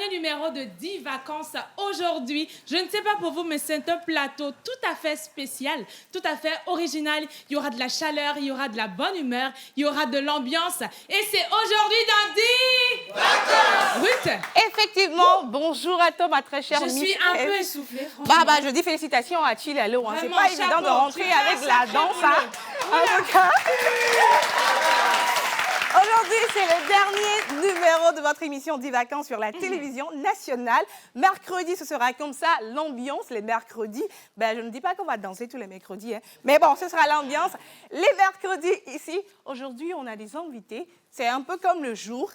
dernier numéro de 10 vacances aujourd'hui. Je ne sais pas pour vous, mais c'est un plateau tout à fait spécial, tout à fait original. Il y aura de la chaleur, il y aura de la bonne humeur, il y aura de l'ambiance. Et c'est aujourd'hui dans 10 vacances. Ruth. Effectivement, bonjour à toi, ma très chère Je Miss suis un Eve. peu essoufflée, franchement. Je dis félicitations à Chile Allo. Hein. C'est Vraiment, pas évident chapeau. de rentrer Tu fais avec un la sacré danse. boulot. Hein. En tout cas, aujourd'hui, c'est le dernier numéro de votre émission 10 vacances sur la télévision nationale. Mercredi, ce sera comme ça, l'ambiance. Les mercredis, je ne dis pas qu'on va danser tous les mercredis, hein. Mais bon, ce sera l'ambiance. Les mercredis, ici, aujourd'hui, on a des invités. C'est un peu comme le jour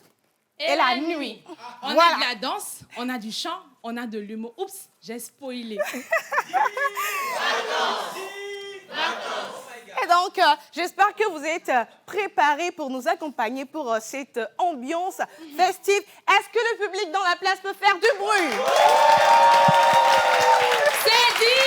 et la nuit. On a Voilà. de la danse, on a du chant, on a de l'humour. Oups, j'ai spoilé. Et donc, j'espère que vous êtes préparés pour nous accompagner pour cette ambiance festive. Est-ce que le public dans la place peut faire du bruit? C'est dit.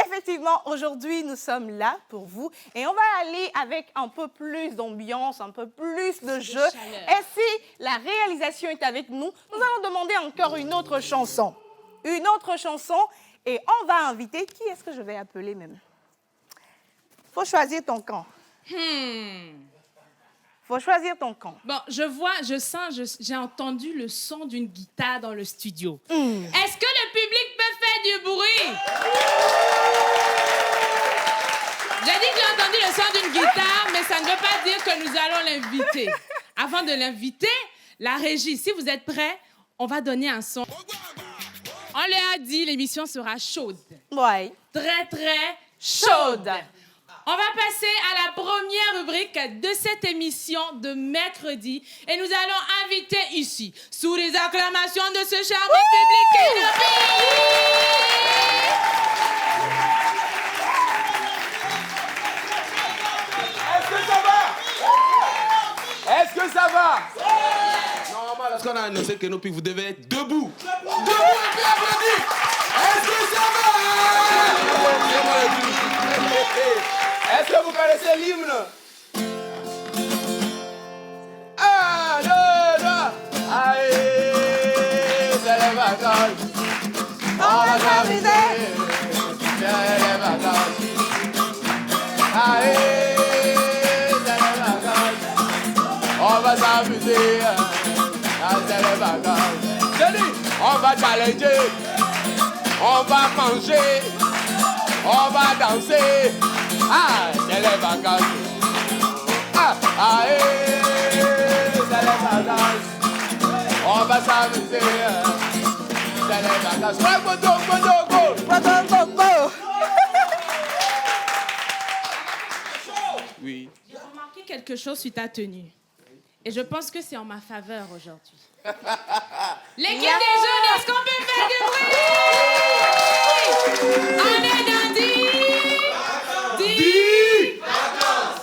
Effectivement, aujourd'hui, nous sommes là pour vous et on va aller avec un peu plus d'ambiance, un peu plus de jeu. chaleur. Et si la réalisation est avec nous, nous allons demander encore une autre chanson. Une autre chanson et on va inviter... Qui est-ce que je vais appeler même? Faut choisir ton camp. Faut choisir ton camp. Bon, je sens, j'ai entendu le son d'une guitare dans le studio. Est-ce que le public peut faire du bruit? J'ai dit que j'ai entendu le son d'une guitare, mais ça ne veut pas dire que nous allons l'inviter. Avant de l'inviter, la régie, si vous êtes prêts, on va donner un son. On leur a dit, l'émission sera chaude. Ouais. Très, très Chaude. On va passer à la première rubrique de cette émission de mercredi. Et nous allons inviter ici, sous les acclamations de ce charmant public, Est-ce que ça va? Normalement, lorsqu'on a annoncé que vous devez être debout. Debout et puis applaudis. Est-ce que ça va? Est-ce que vous connaissez l'hymne? 1, 2, 3. Aïe, c'est les vacances. On va s'amuser. C'est les vacances. Aïe, c'est les vacances. On va s'amuser. C'est les vacances. Je dis, on va challenger. On va manger. On va danser. Ah, c'est les vacances. Ah, c'est les vacances. On va s'amuser. C'est les vacances. Oui. J'ai remarqué quelque chose sur ta tenue. Et je pense que c'est en ma faveur aujourd'hui. L'équipe des jeunes, est-ce qu'on peut faire du bruit? On est dans 10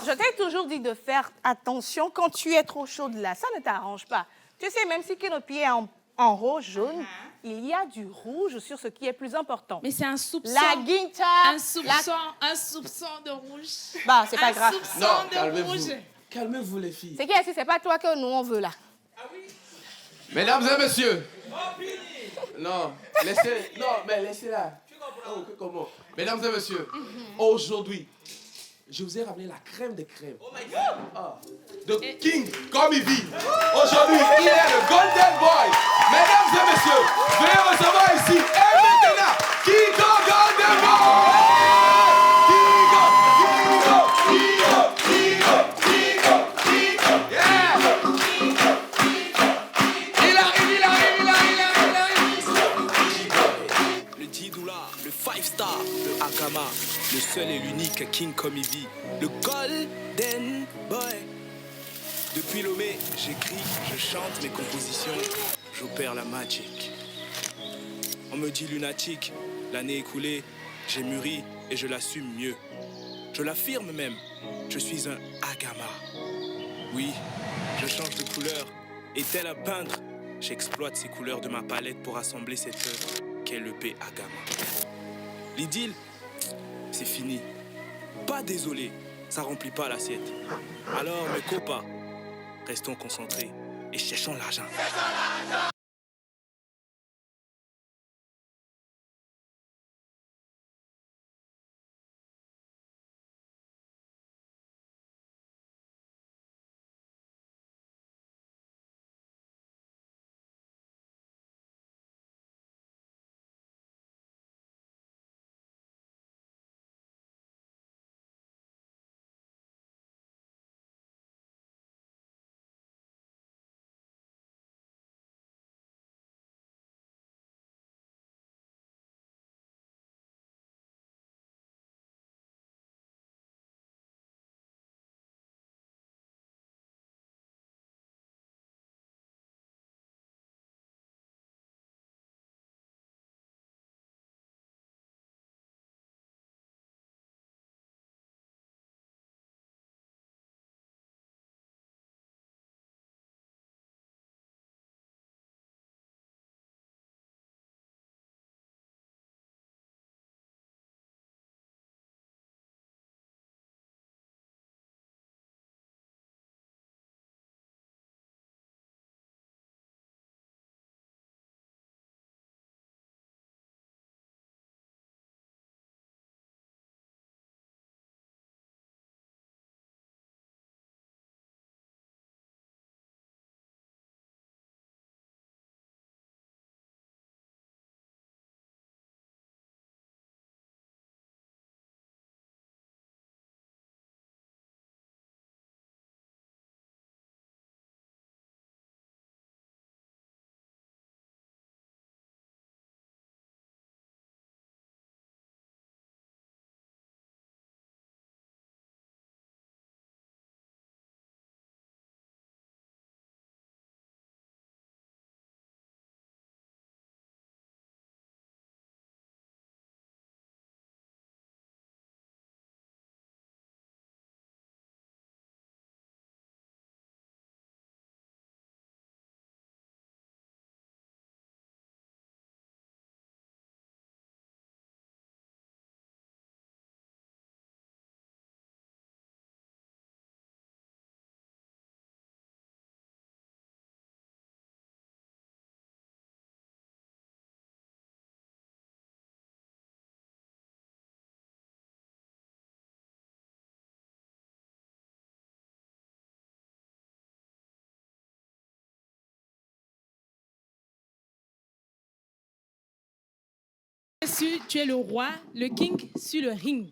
Je t'ai toujours dit de faire attention quand tu es trop chaude là. Ça ne t'arrange pas. Tu sais, même si nos pieds est en rose jaune, il y a du rouge sur ce qui est plus important. Mais c'est un soupçon. La guitare. Un soupçon de rouge. C'est pas grave. Un soupçon Non, de calmez-vous. rouge. Calmez-vous, les filles. C'est qui est-ce? C'est pas toi que nous on veut là. Mesdames et messieurs. Non, laissez-la. Oh, comment? Mesdames et messieurs, aujourd'hui, je vous ai ramené la crème des crèmes. Oh my God! De King comme il vit. Aujourd'hui, il est le Golden Boy. Mesdames et messieurs, veuillez recevoir ici et maintenant King Golden Boy. Yeah! Il arrive. Le Didoula, le 5-star, le Akama, le seul et l'unique King comme il vit, le Golden Boy. Depuis Lomé, j'écris, je chante mes compositions, j'opère la magic. On me dit lunatique, l'année écoulée, j'ai mûri et je l'assume mieux. Je l'affirme même, je suis un Agama. Oui, je change de couleur et tel un peintre, j'exploite ces couleurs de ma palette pour assembler cette œuvre qu'est l'EP Agama. L'idylle, c'est fini. Pas désolé, ça remplit pas l'assiette. Alors mes copains, restons concentrés. et cherchons l'argent. Tu es le roi, le king sur le ring.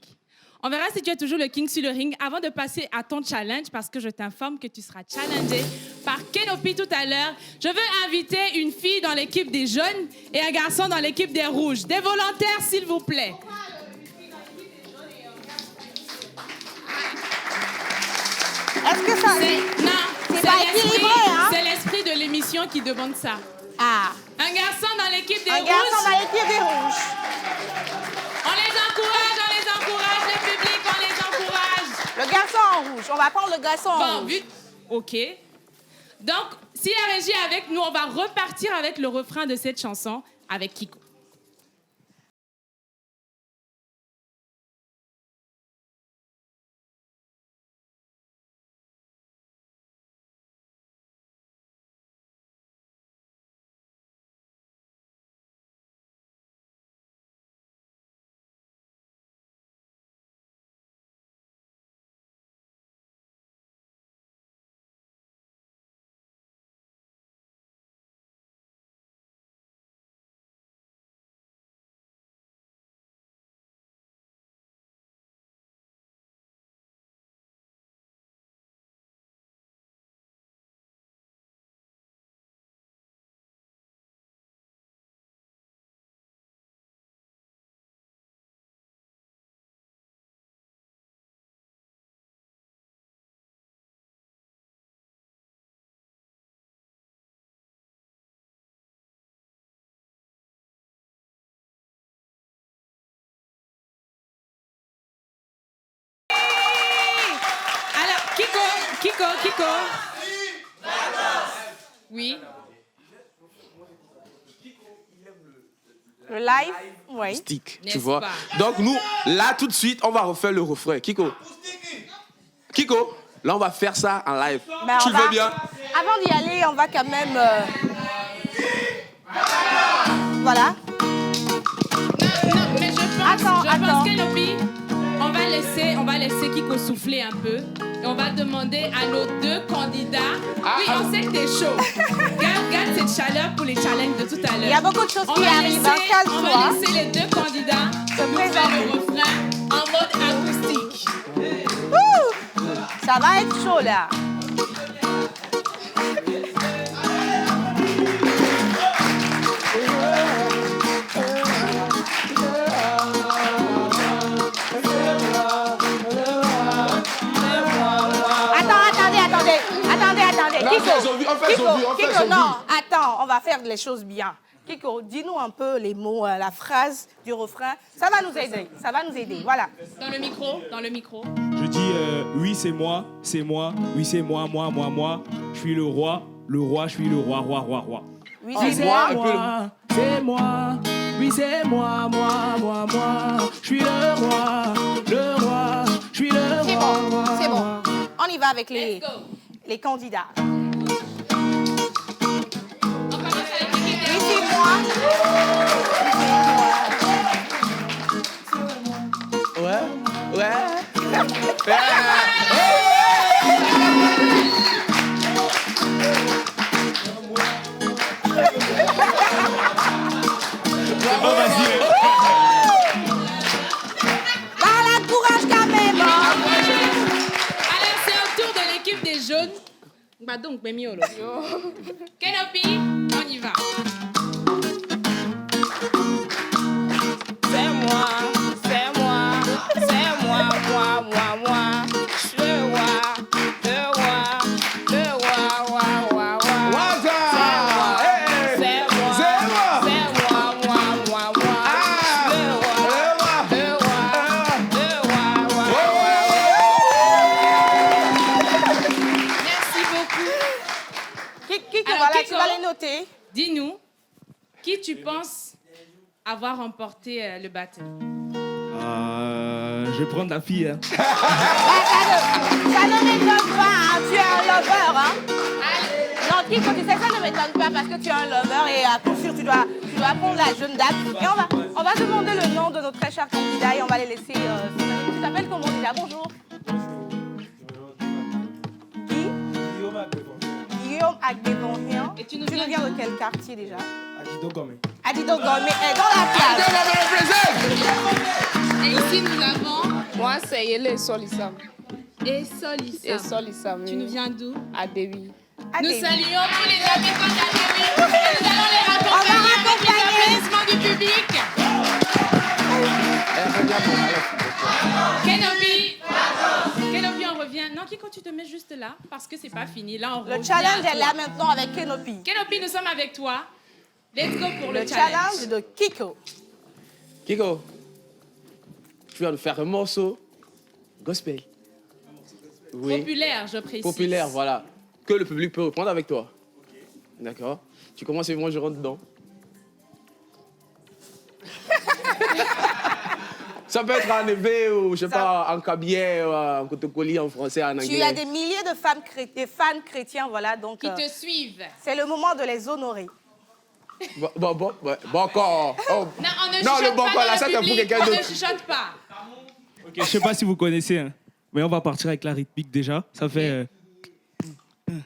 On verra si tu es toujours le king sur le ring avant de passer à ton challenge, parce que je t'informe que tu seras challengé par Kenopi tout à l'heure. Je veux inviter une fille dans l'équipe des jaunes et un garçon dans l'équipe des rouges. Des volontaires, s'il vous plaît. Est-ce que ça... Non, c'est pas équilibré, hein? C'est l'esprit de l'émission qui demande ça. Ah. Un garçon dans l'équipe des rouges. Un garçon dans l'équipe des rouges. On les encourage, le public, on les encourage. Le garçon en rouge. On va prendre le garçon en rouge. OK. Donc, si la régie est avec nous, on va repartir avec le refrain de cette chanson avec Kiko. Kiko. Oui. Le live, oui. Stick, tu N'est-ce vois. pas? Donc nous, là tout de suite, on va refaire le refrain. Kiko, là on va faire ça en live. Ben, tu on le veux va- bien? Avant d'y aller, on va quand même... Voilà. Non, mais je pense Attends. Kenopi, on va laisser Kiko souffler un peu. Et on va demander à nos deux candidats. Oui, on sait que t'es chaud. Garde cette chaleur pour les challenges de tout à l'heure. Il y a beaucoup de choses qui arrivent. On va laisser les deux candidats nous faire le refrain en mode acoustique. Ouh, ça va être chaud, là. Attendez. Kiko, non, attends, on va faire les choses bien. Kiko, dis-nous un peu les mots, la phrase du refrain. Ça va nous aider, voilà. Dans le micro. Je dis oui, c'est moi, oui, c'est moi. Je suis le roi, je suis le roi. Oui, Oui, c'est moi. c'est moi, oui, c'est moi. Je suis le roi, je suis le roi. C'est bon. On y va avec les Let's go. candidats. On commence avec Oui, c'est moi. Ouais. Voilà, courage quand même. Alors, c'est au tour de l'équipe des jaunes. Bah donc, Bemiolo. Kenopi, on y va. C'est moi. Je suis le roi. C'est Merci beaucoup. Kiko, Alors, voilà, Kiko, tu vas les noter. Dis-nous, qui tu penses avoir remporté le battle? Je vais prendre la fille. Hein. Ça ne m'étonne pas, hein, tu es un lover. Hein. Non, Kiko, tu sais, ça ne m'étonne pas parce que tu es un lover et à coup sûr, tu dois prendre la jeune dame. Et on va demander le nom de nos très chers candidats et on va les laisser. Tu t'appelles comment déjà? Bonjour. Guillaume Agbébonrian. Et tu nous viens viens de quel quartier déjà? Adido-Gomé. Adido-Gomé, dans la place. Et ici, nous avons Moi, c'est Yele Solissam. Solissam. Tu nous viens d'où? Adewi. Nous saluons tous les habitants d'Adewi et nous allons les raccompagner avec les applaudissements du public. Kenopi, on revient. Non, Kiko, tu te mets juste là parce que c'est pas fini. Là, on revient. Le challenge à est toi. là maintenant avec Kenopi. Kenopi, nous sommes avec toi. Let's go pour le Le challenge de Kiko. Kiko, tu viens de faire un morceau gospel. Oui. Populaire, je précise. Populaire, voilà. Que le public peut reprendre avec toi. D'accord. Tu commences et moi je rentre dedans. Ça peut être en éveil ou, je sais pas, en cabier, en cotocoli, en français, en anglais. Tu as des milliers de fans chrétiens, voilà, donc Qui te suivent. c'est le moment de les honorer. Bon encore. Oh. Non, on ne Non, chuchote le bon pas corps, dans là, le ça, c'est pour public, quelqu'un on ne d'autre. chuchote pas. Ok, je sais pas si vous connaissez, hein, mais on va partir avec la rythmique déjà. Ça fait. Non,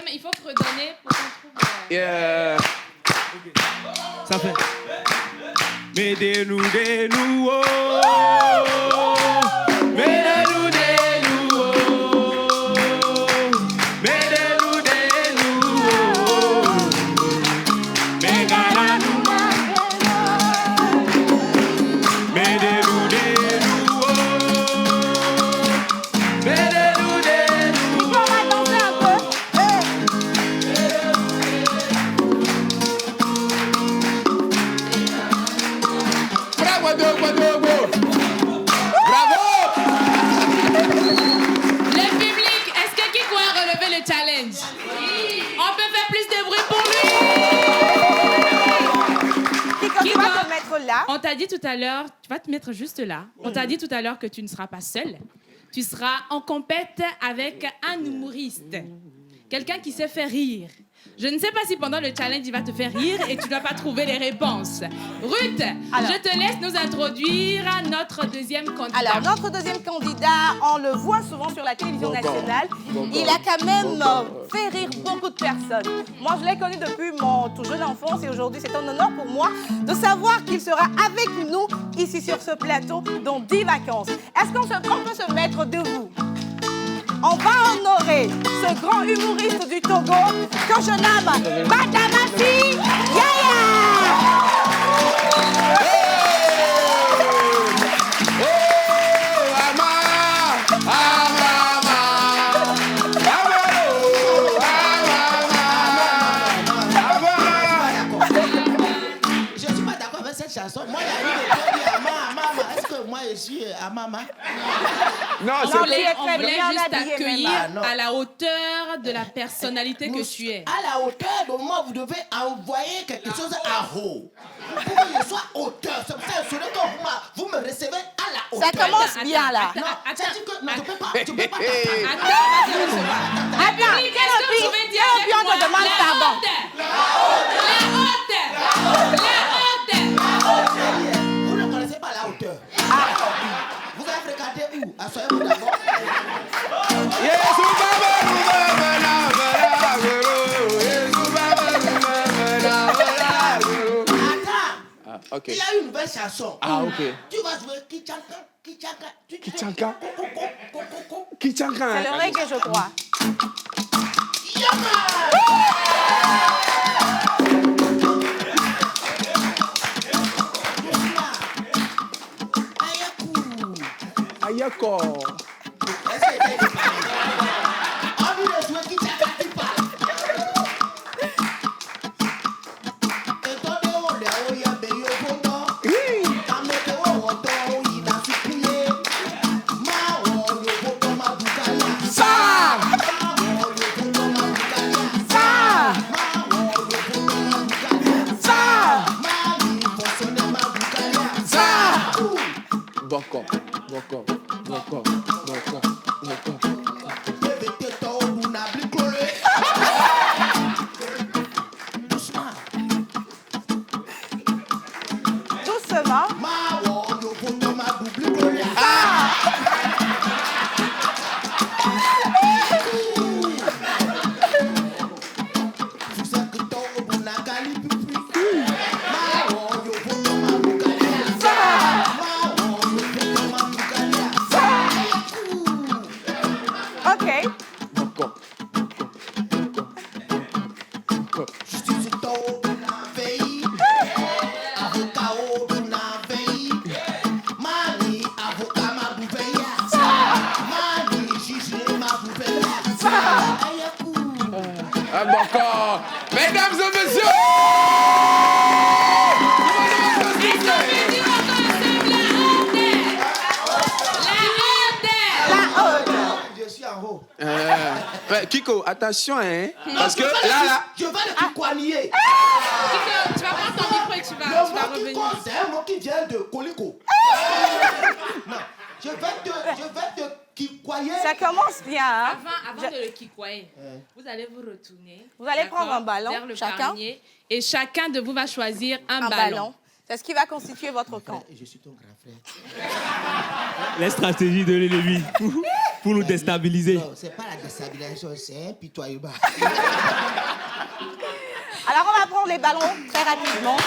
mais il faut redonner pour qu'on trouve... Yeah. Ça fait. Mais des-nous, oh. Mais des-nous, oh. Mais des-nous, oh. Mais gana-nous. Mais des-nous, oh. Mais des-nous, On va danser un peu. Bravo. Le public, est-ce que Kiko a relevé le challenge? On peut faire plus de bruit pour lui. Kiko, tu vas te mettre là. On t'a dit tout à l'heure, tu vas te mettre juste là. On t'a dit tout à l'heure que tu ne seras pas seule. tu seras en compète avec un humoriste. Quelqu'un qui sait faire rire. Je ne sais pas si pendant le challenge, il va te faire rire et tu ne dois pas trouver les réponses. Ruth, Alors. je te laisse nous introduire notre deuxième candidat. Alors, notre deuxième candidat, on le voit souvent sur la télévision nationale. Il a quand même fait rire beaucoup de personnes. Moi, je l'ai connu depuis mon tout jeune enfance et aujourd'hui, c'est un honneur pour moi de savoir qu'il sera avec nous ici sur ce plateau dans 10 vacances. Est-ce qu'on peut se mettre debout? On va honorer ce grand humoriste du Togo que je nomme Badamasi Yaya. Je ne suis pas d'accord avec cette chanson. Moi, il y a eu des gens qui disent Amama. Est-ce que moi, je suis Amama? Non, On c'est voulait bien juste habillé, t'accueillir même. Ah, non. à la hauteur de la personnalité que tu es. À la hauteur de moi, vous devez envoyer quelque chose à haut. Pour que je sois auteur. C'est pour ça que vous me recevez à la hauteur. Ça commence bien là. Non, c'est-à-dire que non, je ne peux pas. Attends, vas-y, recevoir. Attends, Est-ce que vous pouvez dire avec on moi te demande pardon. La honte. Vous ne connaissez pas la hauteur. Vous avez fréquenté où? Assoyez-vous d'abord. Attends. Ok. Il y a une nouvelle chanson. Ah, ok. Tu vas jouer Kichanka. Kichanka. Kichanka. C'est Kichanka. le reggae, je crois. Ayako. Boko. Doucement. OK. Boko. Boko. Mesdames et messieurs. Je suis en haut. Kiko, attention, hein. Parce que là. Je vais le kikouanier. Tu vas prendre ton micro et tu vas Le mot revenir. Kiko, c'est un mot qui vient de Coliko. Non, je vais te kikouayer. Ça commence bien, hein? Avant de le kikouayer, vous allez vous retourner. Vous allez d'accord, prendre un ballon, vers le chacun. panier, et chacun de vous va choisir un Un ballon. ballon. C'est ce qui va constituer votre camp. Je suis ton grand frère. Les stratégies de l'ennemi pour nous déstabiliser. Non, c'est pas la déstabilisation, c'est un pitoyable. Alors, on va prendre les ballons très rapidement.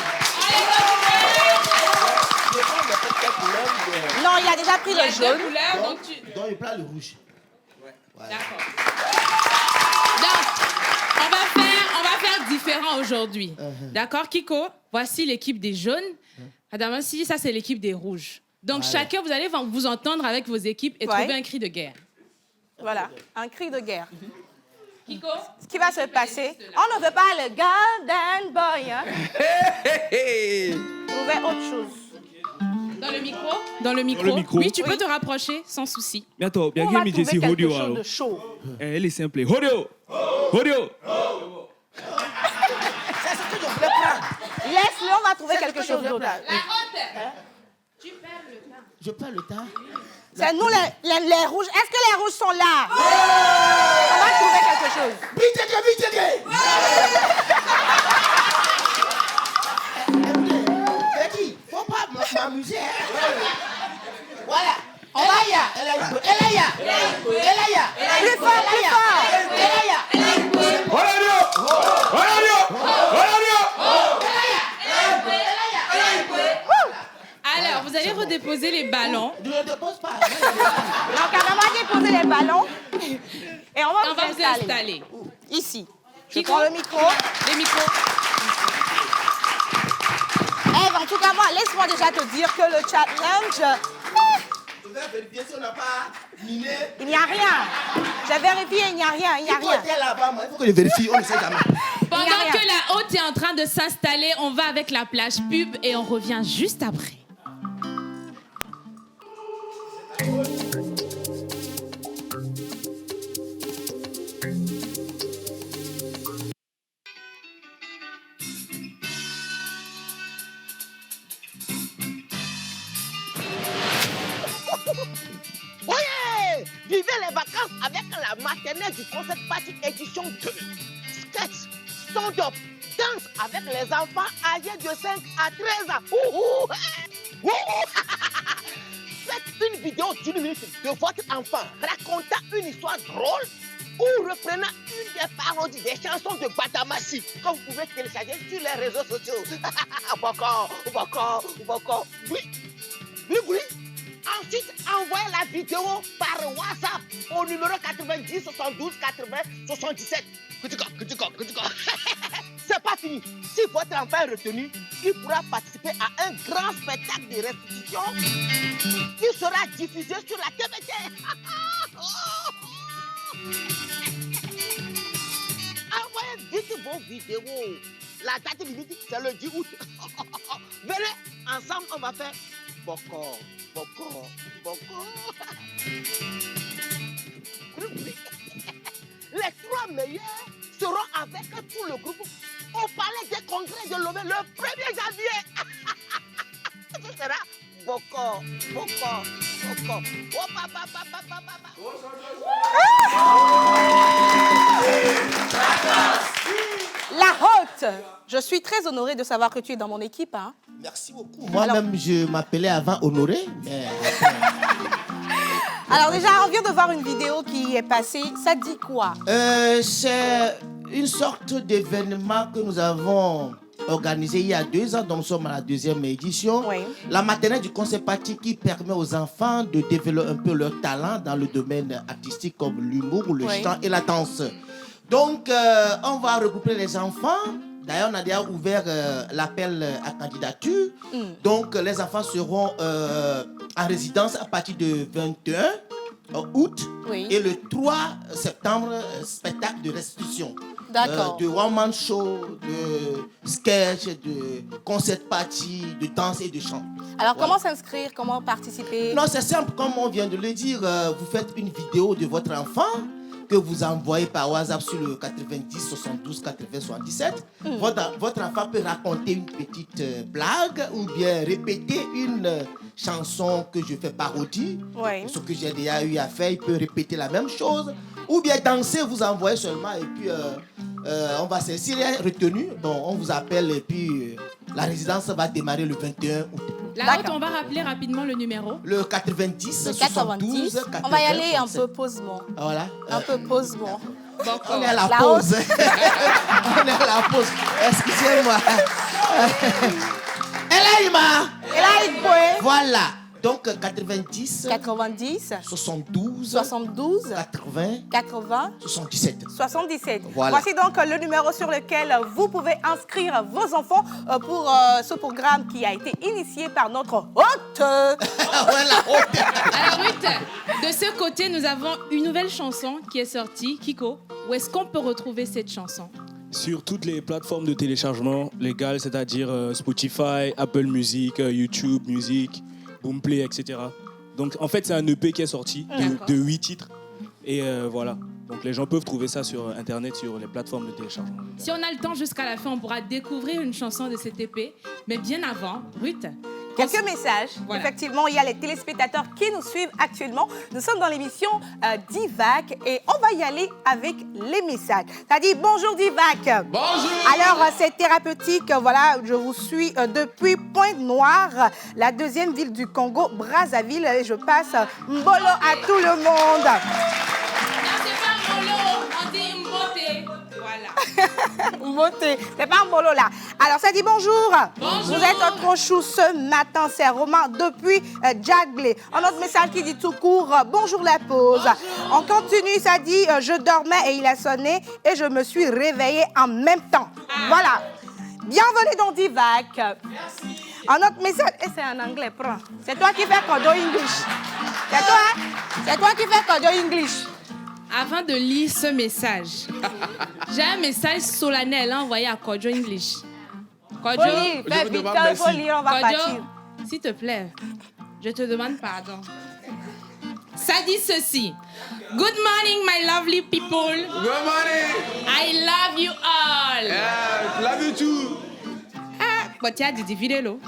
Non, il a déjà pris Il y a le deux jaune. couleurs, donc tu... Donc, il prend le rouge. D'accord. Donc, on va faire différent aujourd'hui. D'accord, Kiko? Voici l'équipe des jaunes. Adamassi, ça, c'est l'équipe des rouges. Donc, chacun, vous allez vous entendre avec vos équipes et trouver un cri de guerre. Voilà, un cri de guerre. Kiko? Ce qui va se passer, on ne veut pas le Golden Boy. Hein? Trouvez autre chose. Dans le micro? Dans le micro. Dans le micro. Oui, tu peux te rapprocher sans souci. Bientôt, bien On va que trouver Jesse quelque Hodio. chose de chaud. Elle est simple. Hodio! Hodio! C'est ce que je voulais prendre. Laisse-le, on va trouver quelque chose d'autre. La honte! Tu perds le temps. Je perds le temps. C'est nous les rouges. Est-ce que les rouges sont là? On va trouver quelque chose. Vite. Betty, faut pas m'amuser. Voilà. Elaya. Plus fort. Alors, vous allez redéposer les ballons. Ne le dépose pas. Donc, on va déposer les ballons. Et on va vous installer. Ici. Je Kiko? prends le micro. Les micros. Eve, en tout cas, moi, laisse-moi déjà te dire que le challenge, Je vais vérifier si on n'a pas miné. il n'y a rien. J'ai vérifié, il n'y a rien. Il faut être là-bas, moi. Il faut que je vérifie, on ne sait jamais. Pendant rien. que la haute est en train de s'installer, on va avec la plage pub et on revient juste après. Ouais! Vivez les vacances avec la maternelle du Concept Party édition 2. Sketch, stand-up, danse avec les enfants âgés de 5 à 13 ans. Ouhou! Ouhou! Faites une vidéo d'1 minute de votre enfant racontant une histoire drôle ou reprenant une des parodies des chansons de Batamassi que vous pouvez télécharger sur les réseaux sociaux. Boko. Oui. Ensuite, envoyez la vidéo par WhatsApp au numéro 90 72 80 77. C'est pas fini. Si votre enfant est retenu, il pourra participer à un grand spectacle de restitution qui sera diffusé sur la TVT. Envoyez vite vos vidéos. La date limite, c'est le 10 août. Venez, ensemble, on va faire Boko. Les 3 meilleurs seront avec tout le groupe au Palais des Congrès de Lomé le 1er janvier. Ce sera Boko. La haute. Je suis très honorée de savoir que tu es dans mon équipe. Hein. Merci beaucoup. Moi-même, je m'appelais avant Honoré, mais... Alors déjà, on vient de voir une vidéo qui est passée. Ça dit quoi? C'est une sorte d'événement que nous avons organisé il y a 2 ans, donc nous sommes à la 2e édition. Oui. La maternelle du Concept Party qui permet aux enfants de développer un peu leur talent dans le domaine artistique comme l'humour, le chant et la danse. Donc, on va regrouper les enfants. D'ailleurs, on a déjà ouvert l'appel à candidature. Donc, les enfants seront en résidence à partir de 21 août. Oui. Et le 3 septembre, spectacle de restitution. D'accord. De one-man show, de sketch, de concert party, de danse et de chant. Alors, comment s'inscrire? Comment participer? Non, c'est simple, comme on vient de le dire. Vous faites une vidéo de votre enfant que vous envoyez par WhatsApp sur le 90 72 80 77. Votre enfant peut raconter une petite blague ou bien répéter une chanson que je fais parodie. Oui. Ce que j'ai déjà eu à faire, il peut répéter la même chose. Ou bien danser, vous envoyez seulement et puis on va s'il est retenu, bon, on vous appelle et puis la résidence va démarrer le 21 août. La haute, on va rappeler rapidement le numéro. Le 90, Le 72, 80, on va y aller un 67. peu posement. Voilà. Un peu posement. On est à la La pause. On est à la pause. Excusez-moi. Elaïma. Et là, il peut. Voilà. Donc 90, 90, 72, 72, 80, 80, 77. 77. Voilà. Voici donc le numéro sur lequel vous pouvez inscrire vos enfants pour ce programme qui a été initié par notre hôte. Voilà. Alors Ruth, de ce côté, nous avons une nouvelle chanson qui est sortie. Kiko, où est-ce qu'on peut retrouver cette chanson? Sur toutes les plateformes de téléchargement légales, c'est-à-dire Spotify, Apple Music, YouTube Music, Boomplay, etc. Donc en fait, c'est un EP qui est sorti de 8 titres. Et voilà. Donc les gens peuvent trouver ça sur Internet, sur les plateformes de téléchargement. Si on a le temps jusqu'à la fin, on pourra découvrir une chanson de cet EP. Mais bien avant, Ruth, quelques messages. Voilà. Effectivement, il y a les téléspectateurs qui nous suivent actuellement. Nous sommes dans l'émission Divac et on va y aller avec les messages. Ça dit bonjour Divac. Bonjour. Alors, c'est thérapeutique. Voilà, je vous suis depuis Pointe-Noire, la deuxième ville du Congo, Brazzaville. Et je passe Mbolo à tout le monde. Non, c'est pas Molo, on dit Mbote. Voilà. Mbote, c'est pas Mbolo là. Alors, ça dit bonjour. Bonjour. Vous êtes trop chou ce matin, c'est Romain depuis Djaglé. Un autre message qui dit tout court, bonjour la pause. Bonjour. On continue, ça dit, je dormais et il a sonné et je me suis réveillée en même temps. Voilà. Bienvenue dans Divac. Merci. Un autre message, et c'est en anglais, prends. C'est toi qui fais Kodo English. C'est toi, hein? C'est toi qui fais Kodo English. Avant de lire ce message, j'ai un message solennel envoyé à Kodjo English. Kodjo, Faut lire, fais vous vite, demande il faut merci. lire, on va partir. Kodjo, s'il te plaît, je te demande pardon. Ça dit ceci. Good morning, my lovely people. Good morning. I love you all. Yeah, love you too. Ah, bon, tiens, Didi Videlo.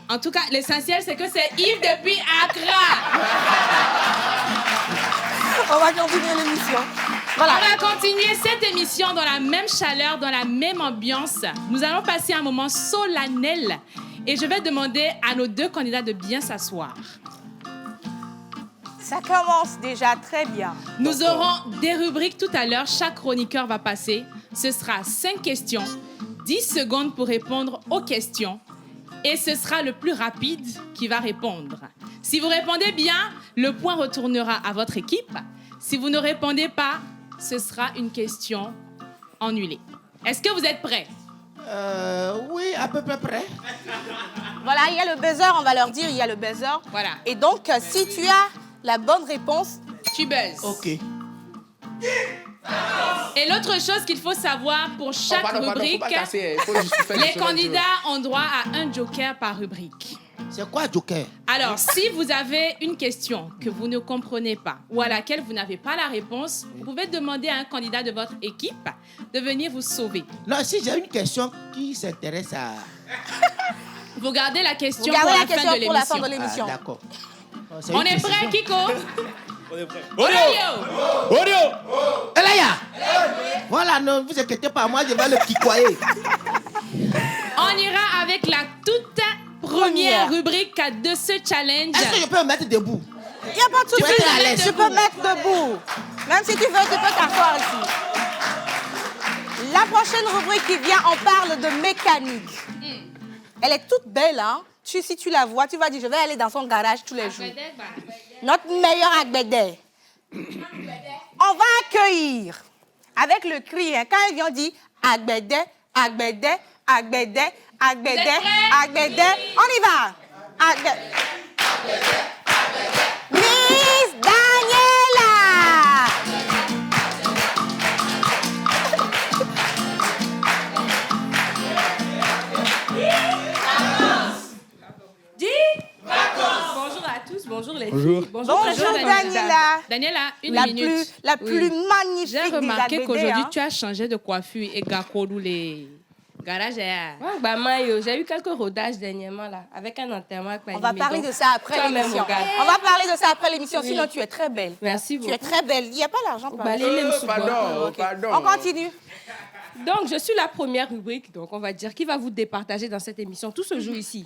En tout cas, l'essentiel, c'est que c'est Yves depuis Accra. On va continuer l'émission. Voilà. On va continuer cette émission dans la même chaleur, dans la même ambiance. Nous allons passer un moment solennel et je vais demander à nos deux candidats de bien s'asseoir. Ça commence déjà très bien. Nous aurons des rubriques tout à l'heure. Chaque chroniqueur va passer. Ce sera 5 questions, 10 secondes pour répondre aux questions. Et ce sera le plus rapide qui va répondre. Si vous répondez bien, le point retournera à votre équipe. Si vous ne répondez pas, ce sera une question annulée. Est-ce que vous êtes prêts? Oui, à peu près près. Voilà, il y a le buzzer, on va leur dire, il y a le buzzer. Voilà. Et donc, si tu as la bonne réponse, Tu buzzes. Ok. Et l'autre chose qu'il faut savoir pour chaque Pardon, rubrique, faut pas casser, faut juste faire les le candidats ont droit à un joker par rubrique. C'est quoi Joker? Alors, si vous avez une question que vous ne comprenez pas ou à laquelle vous n'avez pas la réponse, vous pouvez demander à un candidat de votre équipe de venir vous sauver. Non, si j'ai une question qui s'intéresse à... Vous gardez la vous question gardez pour la la fin question de pour la fin de l'émission. l'émission. D'accord. C'est On une est prêt, précision. Kiko? On est prêt. Audio! Audio. Elaya! Voilà, ne vous inquiétez pas, moi je vais le kikoyer. On ira avec la toute première rubrique de ce challenge. Est-ce que je peux me mettre debout? Il n'y a pas de souci. peux te mettre Tu peux mettre debout. Même si tu veux, tu peux t'asseoir ici. La prochaine rubrique qui vient, on parle de mécanique. Elle est toute belle, hein? Si tu la vois, tu vas dire, je vais aller dans son garage tous les jours. Notre meilleur Agbede. On va accueillir avec le cri, hein, quand il vient, on dit Agbede, Agbede, Agbede, Agbede, Vous êtes prêts? Agbede. On y va. Agbede. Miss Daniela. Bonjour à tous, bonjour les Bonjour. filles. Bonjour Daniela. Daniela, une La minute. plus magnifique J'ai des remarqué Agbede, qu'aujourd'hui, hein. tu as changé de coiffure et gakodou les garages. Ouais, bah, Mayo, j'ai eu quelques rodages dernièrement là, avec un enterrement avec ma On va limite, parler donc, de ça après toi-même, l'émission. regarde. On va parler de ça après l'émission, Oui. sinon tu es très belle. Merci Tu beaucoup. es très belle. Il n'y a pas l'argent pour Bah, les lames sous bois. Pardon, Ok. pardon. On continue. Donc, je suis la première rubrique, donc on va dire qui va vous départager dans cette émission. Tout se joue ici.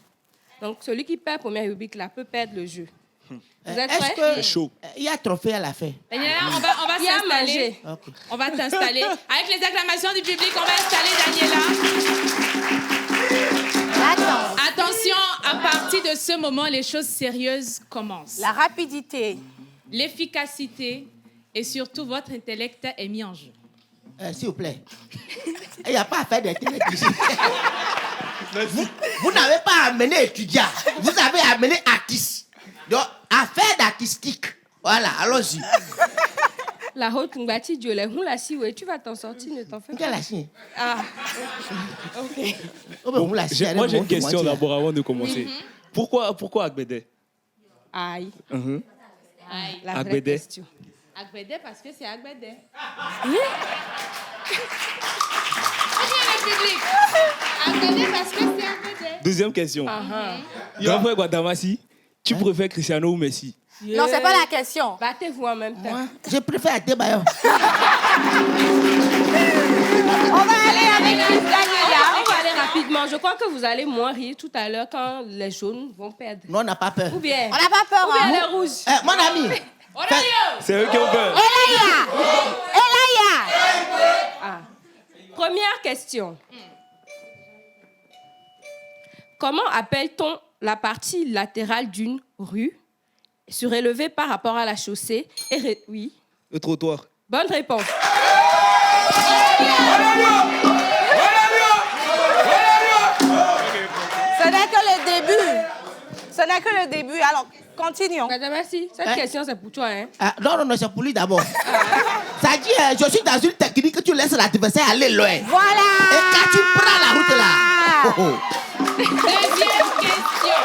Donc, celui qui perd première rubrique là peut perdre le jeu. Vous êtes Est-ce prêts? que C'est chaud. il y a trophée à la fin? Daniela, on va Il y a à s'installer. manger. Ok. On va t'installer. Avec les acclamations du public, on va installer Daniela. Attends. Attention, à partir de ce moment, les choses sérieuses commencent. La rapidité. L'efficacité et surtout votre intellect est mis en jeu. S'il vous plaît. Il n'y a pas à faire d'intellect ici. Vous n'avez pas amené étudiant. Vous avez amené artiste. Donc, affaire d'artistique. Voilà, allons-y. La haute Ngbati Dieu, les houlas si ouais, tu vas t'en sortir, ne t'en fais Quelle pas. la chienne? Ah, ok. Oh, ben, vous la chienne, Moi, j'ai elle une question monte, d'abord avant de commencer. Pourquoi Agbede? Aïe, Mhm. la vraie Agbede. question. Agbede parce que c'est Agbede. Oui. Très bien, le public. Agbede parce que c'est Agbede. Deuxième question. Grand frère Guadamasi, tu préfères Cristiano ou Messi? Non, c'est pas la question. Battez-vous en même temps. Moi, je préfère Adebayor. On va aller avec Daniela. On va aller rapidement. Je crois que vous allez moins rire tout à l'heure quand les jaunes vont perdre. Non, on n'a pas peur. Ou bien, On n'a pas peur, ou bien hein. les rouges. Mon ami, C'est eux qui ont peur. Première question. Comment appelle-t-on la partie latérale d'une rue surélevée par rapport à la chaussée et Oui. Le trottoir. Bonne réponse. Ce n'est que le début. Ce n'est que le début. Alors, continuons. Madame Assi, cette question, c'est pour toi. Hein? non, c'est pour lui d'abord. Ça dit, je suis dans une technique que tu laisses l'adversaire aller loin. Voilà. Et quand tu prends la route là. Deuxième question.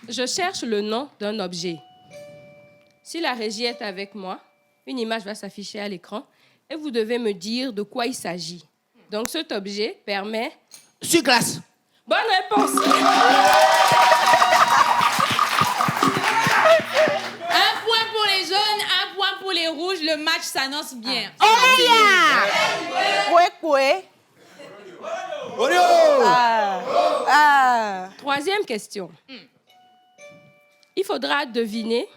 Je cherche le nom d'un objet. Si la régie est avec moi, une image va s'afficher à l'écran et vous devez me dire de quoi il s'agit. Donc, cet objet permet... Sur glace. Bonne réponse. Un point pour les jaunes, un point pour les rouges. Le match s'annonce bien. Troisième question. Il faudra deviner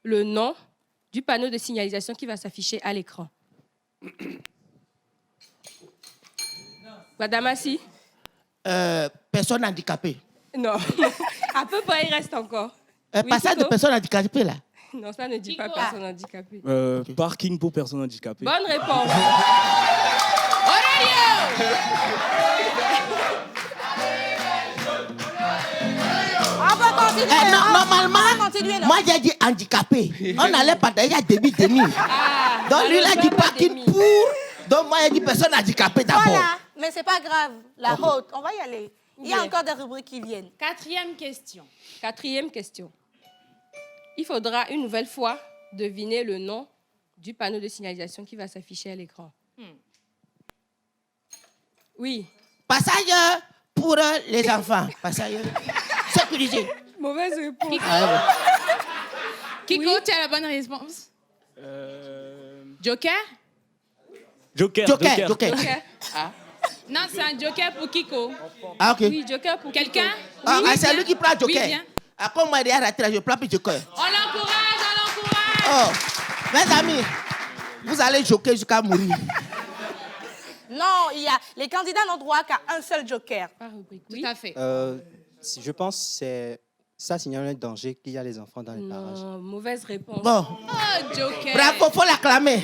le nom du panneau de signalisation qui va s'afficher à l'écran. Madame Assi? Personne handicapée. Non. À peu près, il reste encore. Passage de Kiko? personnes handicapées là. Non, ça ne dit pas Kiko. personne handicapée. Parking pour personnes handicapées. Bonne réponse. On peut continuer. Normalement, On va continuer, non? moi j'ai dit handicapé. On allait partager à demi. Donc lui, il a dit parking pour. Donc moi, j'ai dit personne handicapée d'abord. Voilà. Mais c'est pas grave. La haute, on va y aller. Il y a Bien. encore des rubriques qui viennent. Quatrième question. Quatrième question. Il faudra une nouvelle fois deviner le nom du panneau de signalisation qui va s'afficher à l'écran. Oui. Passage pour les enfants. Passage sécurisé. Mauvaise réponse. Kiko, tu as la bonne réponse. Joker? Joker. Ok. Non, c'est un joker pour Kiko. Ah, ok. Oui, Joker pour Quelqu'un? C'est lui qui prend Oui, Joker. viens. Comme moi, il est arrêté, je prends plus Joker. On l'encourage. Mes amis, vous allez joker jusqu'à mourir. Non, les candidats n'ont droit qu'à un seul joker. Par rubrique. Tout à fait. Je pense que c'est ça signale un danger qu'il y a les enfants dans les parages. Non, mauvaise réponse. Bon, Oh, joker. bravo, faut l'acclamer.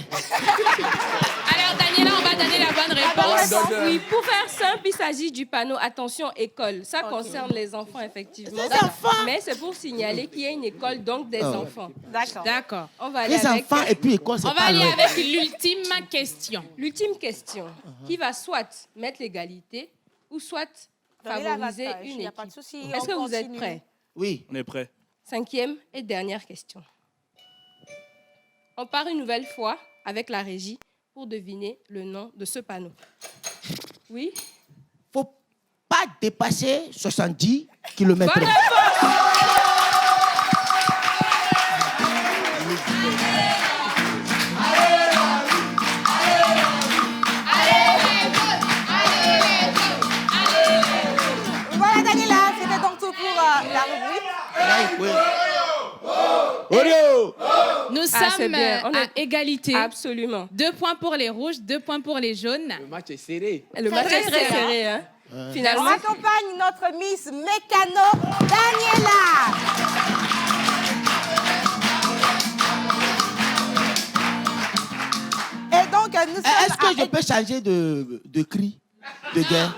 Alors, Daniela, on va donner la bonne réponse. Oui, pour faire simple, il s'agit du panneau Attention école. Ça concerne les enfants, effectivement. Les enfants. Mais c'est pour signaler qu'il y a une école, donc des enfants. D'accord. D'accord. On va aller Les avec enfants et puis école, c'est On va pas aller loin. avec l'ultime question. l'ultime question, qui va soit mettre l'égalité ou soit Donnez favoriser l'avantage, une il n'y a équipe. pas de souci. Est-ce on que vous êtes continue. prêts? Oui. On est prêt. Cinquième et dernière question. On part une nouvelle fois avec la régie pour deviner le nom de ce panneau. Oui? Faut pas dépasser 70 km. Bonne réponse! Voilà, Daniela, c'était donc tout pour la rubrique. Nous c'est sommes bien. On à est- égalité. Absolument. 2 points pour les rouges, 2 points pour les jaunes. Le match est serré. Le match est très serré, hein? On Finalement, accompagne notre Miss Mécano, Daniela. Et donc, nous sommes Est-ce que à... je peux changer de cri de guerre?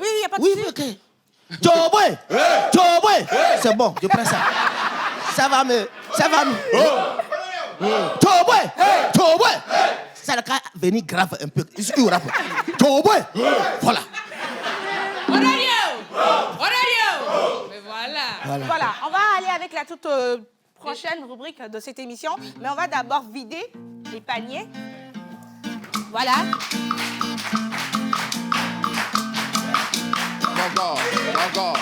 Oui, il n'y a pas de Oui, souci. ok. Tchoboué! Tchoboué! C'est bon, je prends ça. Ça va me... Tchoboué! Tchoboué! Ça va venir grave un peu. Tchoboué! Voilà. Mais voilà. Voilà, on va aller avec la toute prochaine rubrique de cette émission. Mais on va d'abord vider les paniers. Voilà. D'accord.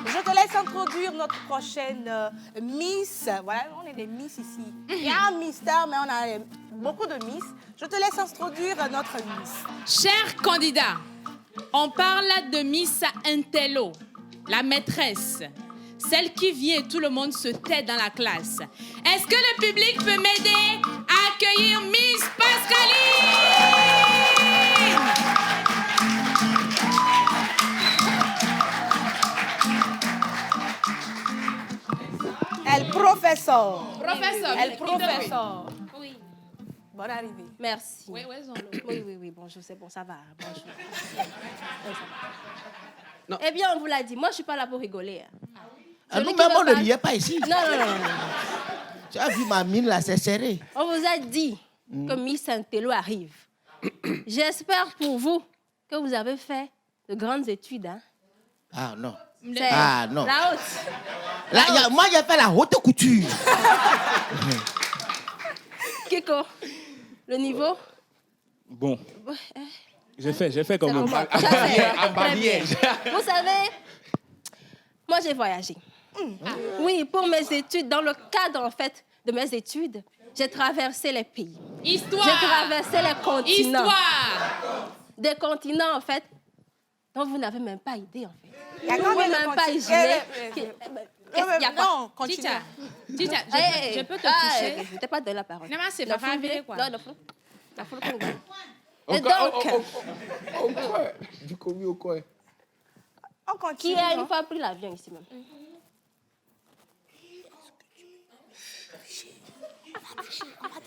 Je te laisse introduire notre prochaine Miss. Voilà, on est des Miss ici. Il y a un mystère, mais on a beaucoup de Miss. Je te laisse introduire notre Miss. Chers candidats, on parle de Miss Intello, la maîtresse. Celle qui vient et tout le monde se tait dans la classe. Est-ce que le public peut m'aider à accueillir Miss Pascaline? Elle professeur. Professeur. Elle professeur. Oui. Bonne arrivée. Merci. Oui, Oui, bonjour, c'est bon, ça va. Bonjour. Non. Eh bien, on vous l'a dit, moi, je ne suis pas là pour rigoler. Hein. Nous-mêmes, on ne riait pas ici. Non. Tu as vu ma mine là, c'est serré. On vous a dit que Miss Intello arrive. J'espère pour vous que vous avez fait de grandes études. Hein. Ah non. C'est non. La haute. Moi, j'ai fait la haute couture. Kiko, le niveau? Bon. J'ai fait quand même. Très bien. Vous savez, moi j'ai voyagé. Oui, pour mes études, dans le cadre en fait de mes études, j'ai traversé les pays. Histoire. J'ai traversé les continents. Histoire. Des continents en fait dont vous n'avez même pas idée en fait. Il y a Vous combien pouvez de même pas continents? imaginer. Non, continue. Tita, je peux te toucher? Je t'ai pas donné la parole. Non, mais c'est pas vrai, quoi. Non, la foule. Et Encore, donc, du commis au coin. On continue. qui a une fois pris l'avion ici même? On va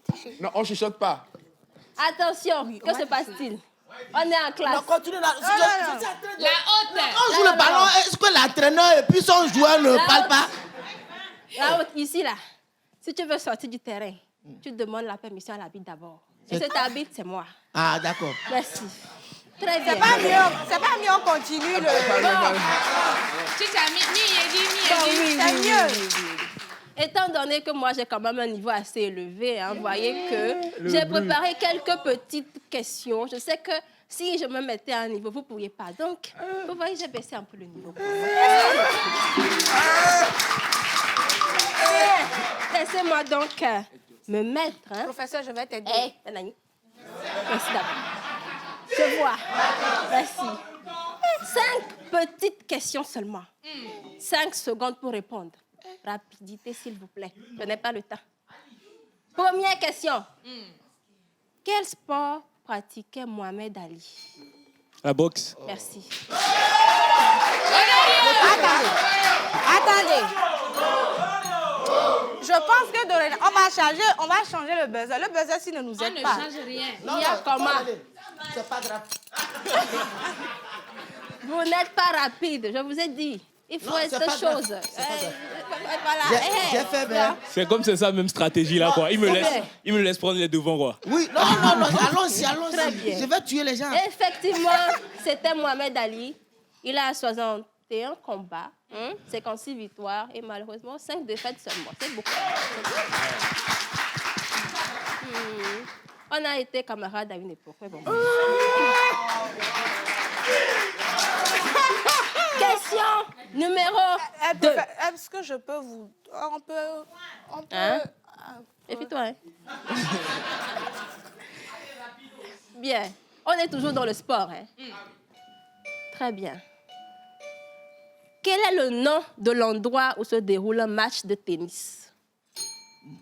tricher. Non, on chuchote pas. Attention, que se passe-t-il? On est en classe. Continue là. La haute. On joue le ballon. Est-ce que l'entraîneur et puis son joueur ne parlent pas? La haute, ici, là. Si tu veux sortir du terrain, tu demandes la permission à l'arbitre d'abord. Et cet arbitre, c'est moi. Ah, d'accord. Merci. Très bien. C'est pas mieux, on continue le... Tita, C'est mieux. Étant donné que moi, j'ai quand même un niveau assez élevé, hein, vous voyez que j'ai préparé quelques petites questions. Je sais que si je me mettais à un niveau, vous ne pourriez pas. Donc, vous voyez, j'ai baissé un peu le niveau. Laissez-moi donc me mettre. Hein. Professeur, je vais t'aider. Hé, Nani. Merci d'abord. Je vois. Merci. 5 petites questions seulement. 5 secondes pour répondre. Rapidité, s'il vous plaît. Je n'ai pas le temps. Première question. Quel sport pratiquait Mohamed Ali? La boxe. Merci. Attendez. Je pense que on va changer le buzzer. Le buzzer, s'il ne nous On aide ne pas. change rien. Il y a comment? C'est pas grave. Vous n'êtes pas rapide, je vous ai dit. Il faut Non, être c'est pas grave. chose. Voilà. J'ai fait bien. C'est comme c'est ça même stratégie là quoi. Il me laisse prendre les devants quoi. Oui, non. Allons-y. Très bien. Je vais tuer les gens. Effectivement, c'était Mohamed Ali. Il a 61 combats, 56 victoires et malheureusement 5 défaites seulement. C'est beaucoup. On a été camarades à une époque. Mais bon. Question numéro 2. Est-ce que je peux vous... On peut... Hein? Et puis toi, hein? Bien. On est toujours dans le sport, hein? Très bien. Quel est le nom de l'endroit où se déroule un match de tennis?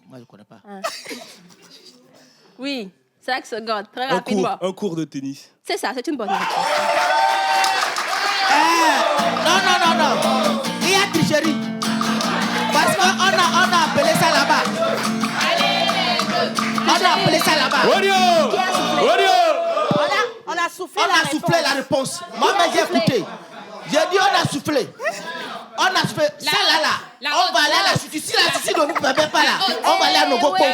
Moi, je ne connais pas. Hein? Oui, 5 secondes, très rapidement. Un cours de tennis. C'est ça, c'est une bonne réponse. Non. Il y a tricherie. Parce qu'on a appelé ça là-bas. On a appelé ça là-bas. On a soufflé la réponse. Moi, mais j'ai écouté. J'ai dit on a soufflé. On a soufflé. Ça là. On va aller à la suite. Si la suite ne nous permet pas là, on va aller à nos copos.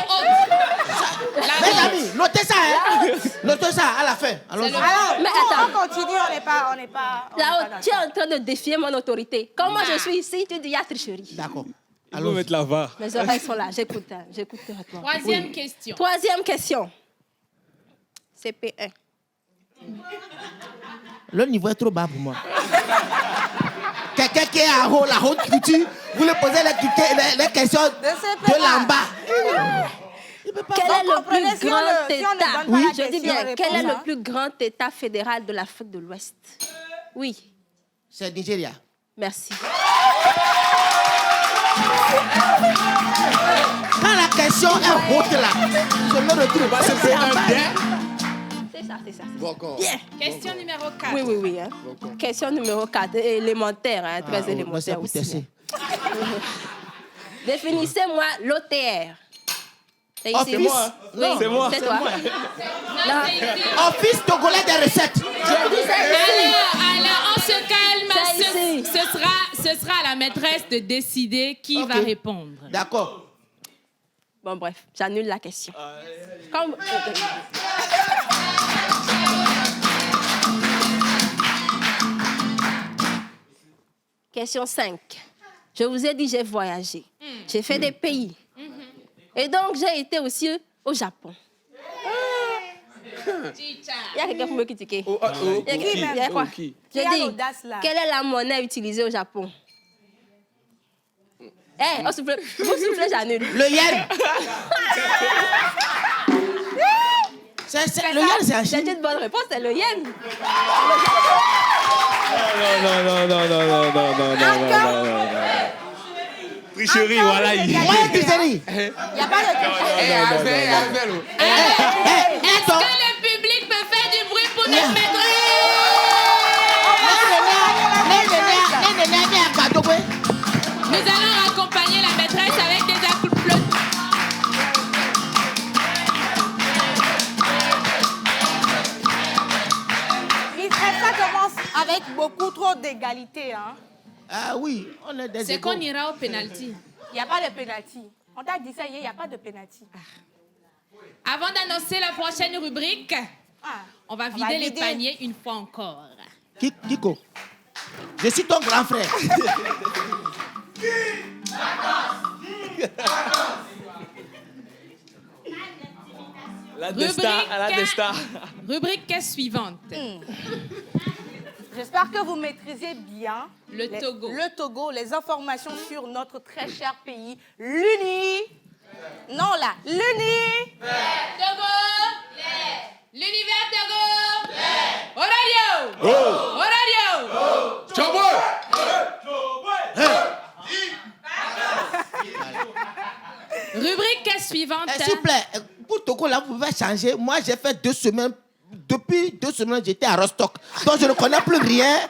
Mes amis, notez ça, hein. Notez ça à la fin. Alors, mais attends. on continue, on n'est pas... Là-haut, tu es en train de défier mon autorité. Comme moi, je suis ici, tu dis il y a tricherie. D'accord. Il faut mettre la VAR. Mes oreilles sont là, j'écoute correctement. Troisième question. Troisième question. CP1. Le niveau est trop bas pour moi. Quelqu'un qui est en haut, la haute culture, vous lui posez les questions de l'en-bas. Quel est le plus grand si on ne État? donne pas la Je dis bien, question, quel est réponse, le plus grand État fédéral de l'Afrique de l'Ouest? Oui. C'est Nigeria. Merci. Quand la question est haute là, je me retrouve. C'est ça, c'est ça. Bien. Question numéro 4. Oui. Hein. Question numéro 4, élémentaire, hein, très élémentaire aussi. Définissez-moi l'OTR. C'est ici. c'est moi. Oui, C'est moi. C'est toi. Non, c'est ici. Office togolais des recettes. Alors, on se calme. C'est ici. Ce sera à la maîtresse de décider qui va répondre. D'accord. Bon, bref, j'annule la question. Comme... Question 5. Je vous ai dit, j'ai voyagé. J'ai fait des pays. Et donc, j'ai été aussi au Japon. Il y a quelqu'un pour me critiquer. Il y a quoi? Qui Je a dis, l'audace, là? quelle est la monnaie utilisée au Japon? On souffle, vous soufflez, j'annule. Le yen. Le yen, c'est un C'est Chine. une bonne réponse, c'est le yen. Non. Tricherie, voilà. Moi, tricherie. Il n'y a pas de tricherie. Est-ce que le public peut faire du bruit pour notre maîtresse? Nous allons accompagner la maîtresse avec des applaudissements. Ça commence avec beaucoup trop d'égalité. Hein. Ah oui, on est des C'est égaux. qu'on ira au penalty. Il n'y a pas de pénalty. On t'a dit ça hier, il n'y a pas de pénalty. Avant d'annoncer la prochaine rubrique, on va vider les paniers une fois encore. Kiko, je suis ton grand frère. La Desta. Rubrique suivante. J'espère que vous maîtrisez bien Le Togo, les informations sur notre très cher pays, l'Uni. Non, là, l'Uni. Togo. L'univers Togo. Horario. Horario. Rubrique suivante. S'il vous plaît, pour Togo, là, vous pouvez changer. Moi, j'ai fait 2 semaines. Depuis 2 semaines, j'étais à Rostock. Donc, je ne connais plus rien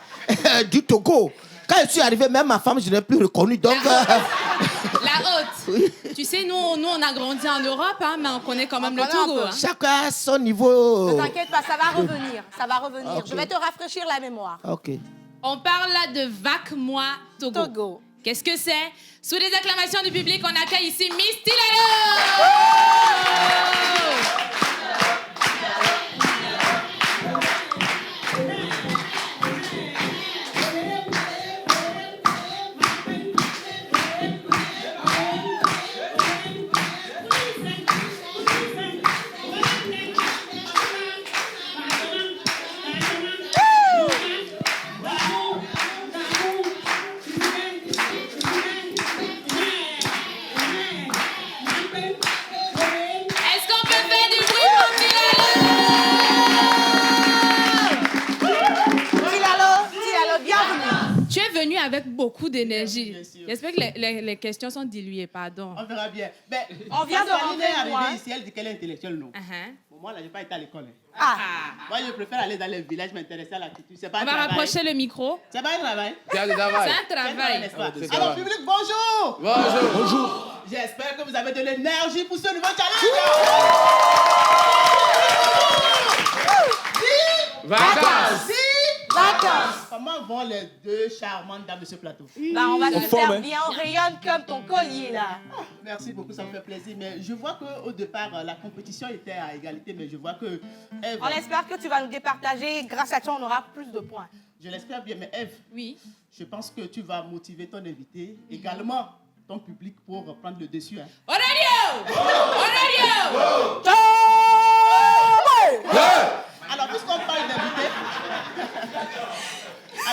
du Togo. Quand je suis arrivé, même ma femme, je ne l'ai plus reconnue. Donc, La haute. Oui. Tu sais, nous, on a grandi en Europe, hein, mais on connaît quand même le Togo. Hein. Chacun a son niveau. Ne t'inquiète pas, ça va revenir. Ça va revenir. Okay. Je vais te rafraîchir la mémoire. Ok. On parle là de Vac-moi Togo. Qu'est-ce que c'est? Sous les acclamations du public, on accueille ici Miss Tilalo. Avec beaucoup d'énergie. J'espère que les questions sont diluées, pardon. On verra bien. Mais on vient de rentrer arriver ici, elle dit qu'elle est intellectuelle, non? Pour moi, là, je n'ai pas été à l'école. Moi, je préfère aller dans les villages, m'intéresser à la culture. C'est pas on va rapprocher le micro. C'est pas un travail. C'est un travail. C'est un travail. Alors, public, bonjour. Bonjour. J'espère que vous avez de l'énergie pour ce nouveau challenge. Vacances. Comment vont les 2 charmantes dames de ce plateau? On va te faire bien, on rayonne comme ton collier là. Merci beaucoup, ça me fait plaisir. Mais je vois qu'au départ, la compétition était à égalité, mais je vois que Ève... On espère que tu vas nous départager. Grâce à toi, on aura plus de points. Je l'espère bien, mais Ève, oui. Je pense que tu vas motiver ton invité, également ton public pour prendre le dessus. Hein. Alors, puisqu'on parle d'invité,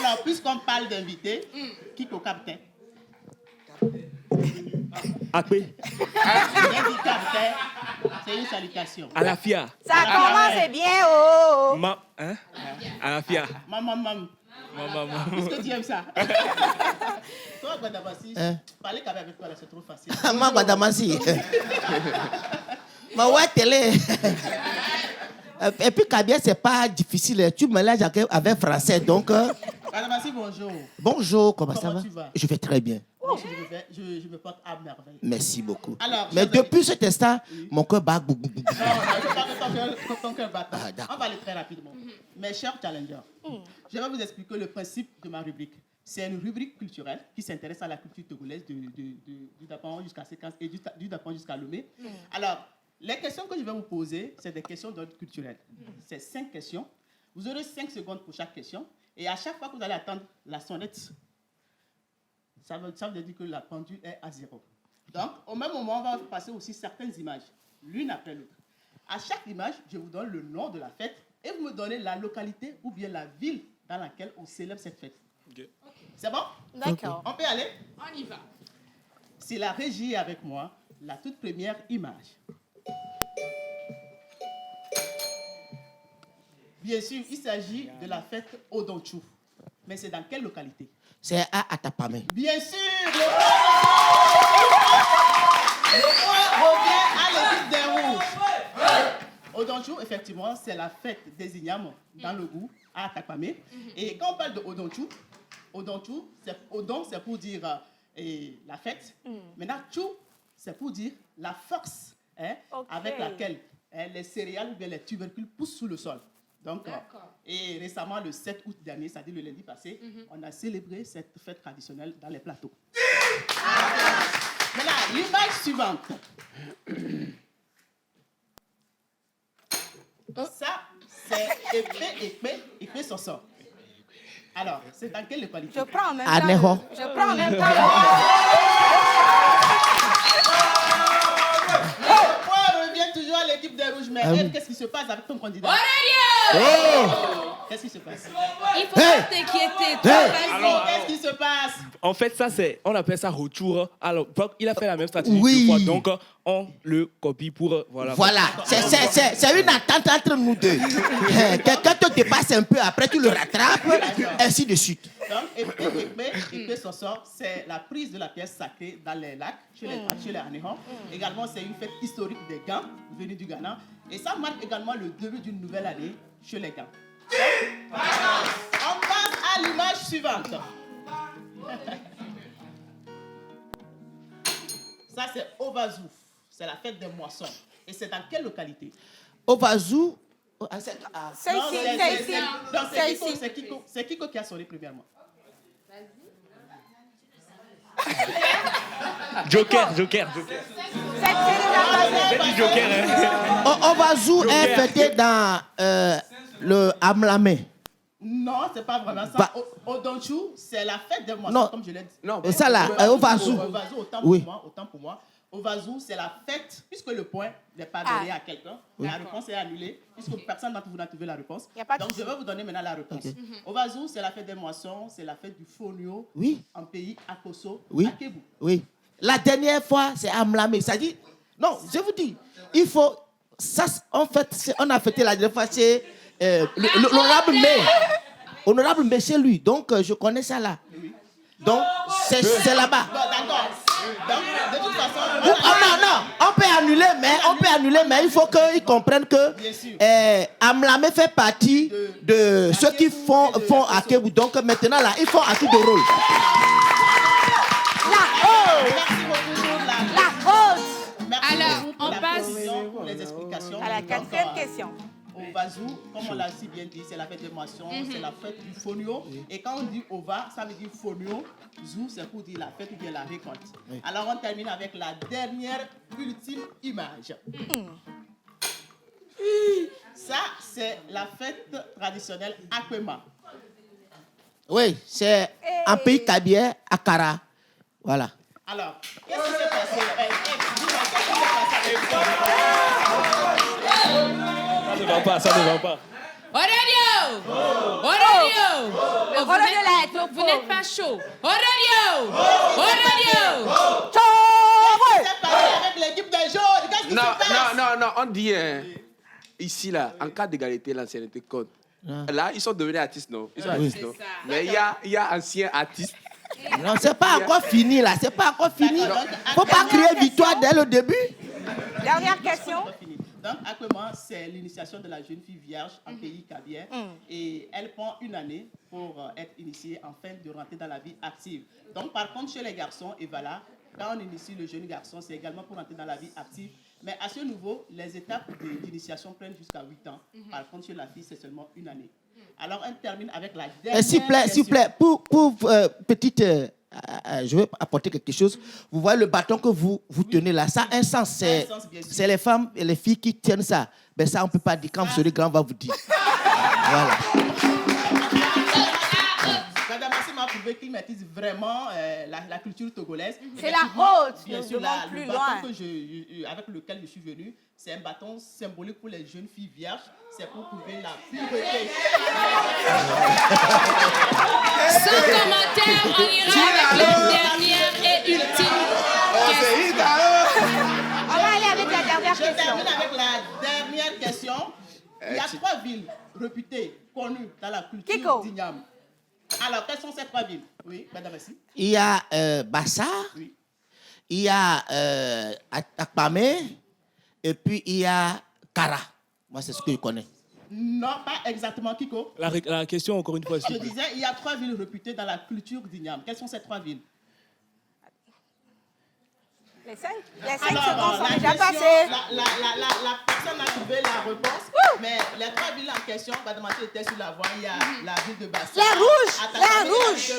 Alors, puisqu'on parle d'invités, qui est au capitaine? Akpé. J'ai dit capitaine, c'est une salutation. À la FIA. Ça commence bien, oh. Hein? À la FIA. Maman. Est-ce que tu aimes ça? Toi, Guadamasi, parler avec toi, là, c'est trop facile. Moi, Guadamasi. Ma ouais, télé. Et puis, Kabia, c'est pas difficile. Tu mélanges avec français, donc. Guadamasi, bonjour. Bonjour, comment ça va? Tu vas? Je vais très bien. Je me porte à merveille. Merci beaucoup. Alors, mais depuis cet instant, mon cœur bat. Non, je ne veux pas que ton cœur batte. On va aller très rapidement. Mes chers challengers, je vais vous expliquer le principe de ma rubrique. C'est une rubrique culturelle qui s'intéresse à la culture togolaise du Dapan jusqu'à Séquence et du Dapan jusqu'à Lomé. Alors, les questions que je vais vous poser, c'est des questions d'ordre culturel. C'est 5 questions. Vous aurez 5 secondes pour chaque question. Et à chaque fois que vous allez attendre la sonnette, ça veut dire que la pendule est à 0. Donc, au même moment, on va passer aussi certaines images, l'une après l'autre. À chaque image, je vous donne le nom de la fête et vous me donnez la localité ou bien la ville dans laquelle on célèbre cette fête. Okay. C'est bon? D'accord. On peut y aller? On y va. Si la régie est avec moi, la toute première image. Bien sûr, il s'agit de la fête Odonchou. Mais c'est dans quelle localité? C'est à Atapamé. Bien sûr! Le point revient à l'équipe des Rouges. Odonchou, effectivement, c'est la fête des Ignames dans le goût à Atapamé. Et quand on parle de Odonchou, Odon, c'est pour dire la fête. Maintenant, Chou, c'est pour dire la force avec laquelle les céréales ou bien les tubercules poussent sous le sol. Donc, et récemment, le 7 août dernier, c'est-à-dire le lundi passé, on a célébré cette fête traditionnelle dans les plateaux. Maintenant, l'image suivante. Ça, c'est épée Soso. Alors, c'est dans quelle localité? Je prends en même Aneho. temps. Je prends en même temps. Le point revient toujours à l'équipe des Rouges. Mais elle, qu'est-ce qui se passe avec ton candidat? Qu'est-ce qui se passe? Il faut pas t'inquiéter. Qu'est-ce qui se passe? En fait, ça, on appelle ça retour. Alors, il a fait la même stratégie deux fois. Donc, on le copie pour... Voilà. C'est une attente entre nous deux. Quelqu'un te dépasse un peu, après tu le rattrapes, ainsi de suite. Donc, épée Soso, c'est la prise de la pièce sacrée dans les lacs, chez les Anéhans. Également, c'est une fête historique des Gans, venue du Ghana. Et ça marque également le début d'une nouvelle année chez les Gans. On passe à l'image suivante. Ça, c'est Ovazou. C'est la fête des moissons. Et c'est dans quelle localité? Ovazou. C'est ici. C'est Kiko qui a sonné premièrement. Joker. C'est du Joker. Ovazou est fêté dans le Amlamé. Non, c'est pas vraiment ça. Odonchou, c'est la fête des moissons, comme je l'ai dit. Non, ça là, Ovazou. Autant pour moi. Ovazou, c'est la fête, puisque le point n'est pas donné à quelqu'un, la réponse est annulée, puisque personne d'entre vous n'a trouvé la réponse. Donc, je vais vous donner maintenant la réponse. Ovazou, c'est la fête des moissons, c'est la fête du Fonio, en pays Akoso, à Kébou. Oui. La dernière fois, c'est Amlamé. Ça dit, non, je vous dis, il faut, ça, en fait, on a fêté la dernière fois, c'est l'honorable May. Honorable May, c'est lui. Donc, je connais ça là. Donc, c'est là-bas. D'accord. Donc, de toute façon... Non, on peut annuler, mais il faut qu'ils comprennent que Amlamé fait partie de ceux qui font à Kébou. Donc, maintenant, là, ils font à tout de rôle. Alors, on passe pour les explications. À la 4e question. Ovazou, comme on l'a si bien dit, c'est la fête des moissons, c'est la fête du Fonio. Et quand on dit Ova, ça veut dire Fonio. Zou, c'est pour dire la fête ou bien la récolte. Alors, on termine avec la dernière, ultime image. Ça, c'est la fête traditionnelle Akwema. Oui, c'est un pays Kabia, Akara. Voilà. Alors, qu'est-ce qui s'est passé? Ça ne va pas. Aurelio! Vous n'êtes pas chaud. Orodio! Orodio! Avec l'équipe des jaunes, qu'est-ce qui se passe? Non, on dit, ici, là, en cas d'égalité, l'ancienneté compte. Là, ils sont devenus artistes, non? Ils sont artistes, non? Mais il y a anciens artistes. Non, c'est pas encore fini, là. C'est pas encore fini. Faut pas crier victoire dès le début. Dernière question. Donc, actuellement, c'est l'initiation de la jeune fille vierge en pays kabien. Et elle prend une année pour être initiée afin de rentrer dans la vie active. Donc, par contre, chez les garçons, et voilà, quand on initie le jeune garçon, c'est également pour rentrer dans la vie active. Mais à ce niveau, les étapes d'initiation prennent jusqu'à 8 ans. Par contre, chez la fille, c'est seulement une année. Alors, on termine avec la dernière S'il vous plaît, pour petite... je veux apporter quelque chose. Vous voyez le bâton que vous tenez là, ça a un sens. C'est les femmes et les filles qui tiennent ça. Ben ça, on ne peut pas dire. Quand vous serez grand, on va vous dire. Voilà. Madame Massi m'a prouvé qu'il maîtrise vraiment la culture togolaise. C'est la haute. Bien sûr, le bâton avec lequel je suis venu, c'est un bâton symbolique pour les jeunes filles vierges. C'est pour prouver la pureté. Sans commentaire, on ira avec la dernière et ultime question. On va aller avec la dernière question. Je termine avec la dernière question. Il y a 3 villes réputées, connues dans la culture d'igname. Alors, quelles sont ces 3 villes? Oui, madame Massi. Il y a Bassa, il y a Akpamé, et puis il y a Kara. Moi, c'est ce que je connais. Non, pas exactement, Kiko. La question, encore une fois, Je disais, il y a 3 villes réputées dans la culture d'igname. Quelles sont ces 3 villes? Les 5 secondes sont déjà passées. La personne a trouvé la réponse, mais les 3 villes en question, madame Mathieu était sur la voie. Il y a la ville de Bassa. La rouge, la rouge.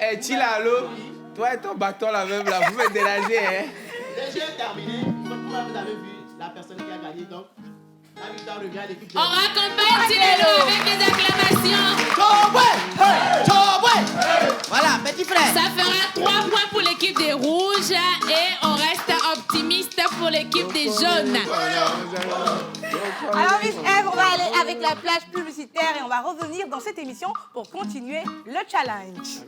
Eh, Chilalo, toi et ton bâton là même, là, vous me dérangez, hein? Le jeu est terminé. Comment vous avez vu la personne qui a gagné, donc la victoire revient à l'équipe de... On raccompagne Chilalo avec des acclamations. Voilà, petit frère. Ça fera 3 points pour l'équipe des rouges et on reste optimiste pour l'équipe des jaunes. Alors, Miss Eve, on va aller avec la plage publicitaire et on va revenir dans cette émission pour continuer le challenge.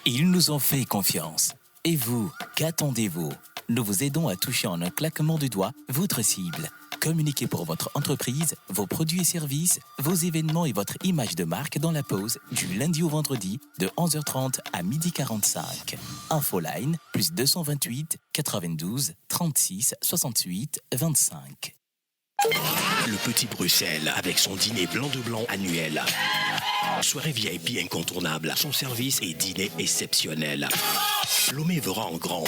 Ils nous ont fait confiance. Et vous, qu'attendez-vous? Nous vous aidons à toucher en un claquement de doigts votre cible. Communiquez pour votre entreprise, vos produits et services, vos événements et votre image de marque dans la pause du lundi au vendredi de 11h30 à 12h45. Infoline plus 228 92 36 68 25. Le Petit Bruxelles avec son dîner blanc de blanc annuel. Soirée VIP incontournable, son service et dîner exceptionnel. Lomé verra en grand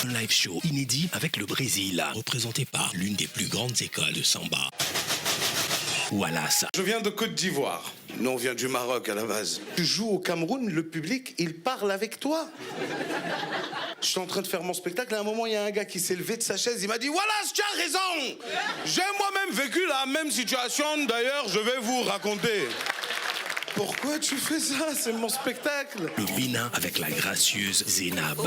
un live show inédit avec le Brésil, représenté par l'une des plus grandes écoles de samba. Wallace. Je viens de Côte d'Ivoire. Nous, on vient du Maroc à la base. Tu joues au Cameroun, le public, il parle avec toi. Je suis en train de faire mon spectacle, à un moment, il y a un gars qui s'est levé de sa chaise, il m'a dit « Wallace, tu as raison. J'ai moi-même vécu la même situation, d'ailleurs, je vais vous raconter. » Pourquoi tu fais ça? C'est mon spectacle. Le Bénin avec la gracieuse Zénab.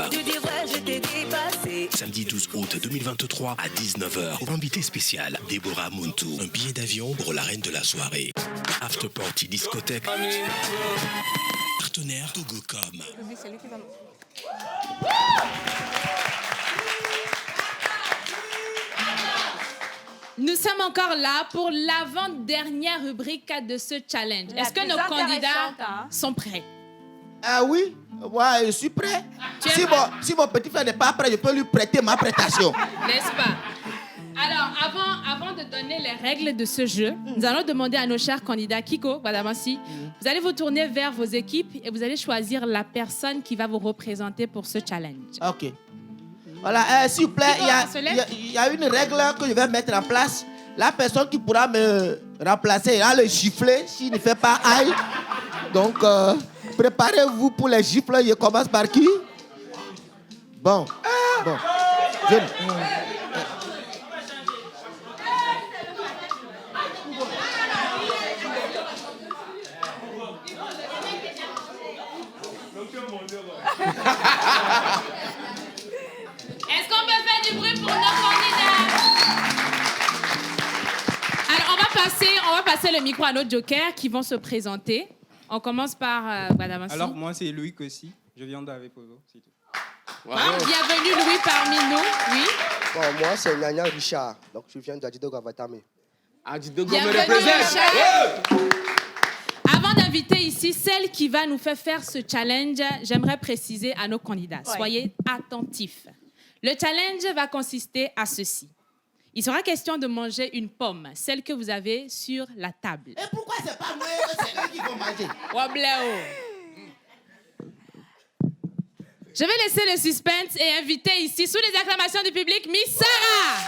Samedi 12 août 2023 à 19h. Invité spécial, Déborah Muntu. Un billet d'avion pour la reine de la soirée. After Party Discothèque. Partenaire Togocom. Nous sommes encore là pour l'avant-dernière rubrique de ce challenge. Est-ce que nos candidats sont prêts? Ah oui, ouais, je suis prêt. Si mon petit frère n'est pas prêt, je peux lui prêter ma prestation. N'est-ce pas? Alors, avant de donner les règles de ce jeu, nous allons demander à nos chers candidats, Kiko, Badamasi, vous allez vous tourner vers vos équipes et vous allez choisir la personne qui va vous représenter pour ce challenge. Ok. Voilà, s'il vous plaît, il y a une règle que je vais mettre en place. La personne qui pourra me remplacer, il a le giflet s'il ne fait pas aïe. Donc, préparez-vous pour les gifles. Je commence par qui? Bon. passer le micro à nos jokers qui vont se présenter. On commence par Madame Assi. Alors, moi, c'est Loïc aussi. Je viens d'Ave Pozo, c'est tout. Bienvenue, Louis, parmi nous. Oui. Bon, moi, c'est Nanya Richard. Donc, je viens d'Adido Gavatame. Adido me Bienvenue, représente. Richard. Avant d'inviter ici celle qui va nous faire ce challenge, j'aimerais préciser à nos candidats, soyez attentifs. Le challenge va consister à ceci. Il sera question de manger une pomme, celle que vous avez sur la table. Et pourquoi c'est pas moi, c'est eux qui vont manger? Je vais laisser le suspense et inviter ici, sous les acclamations du public, Miss Sarah.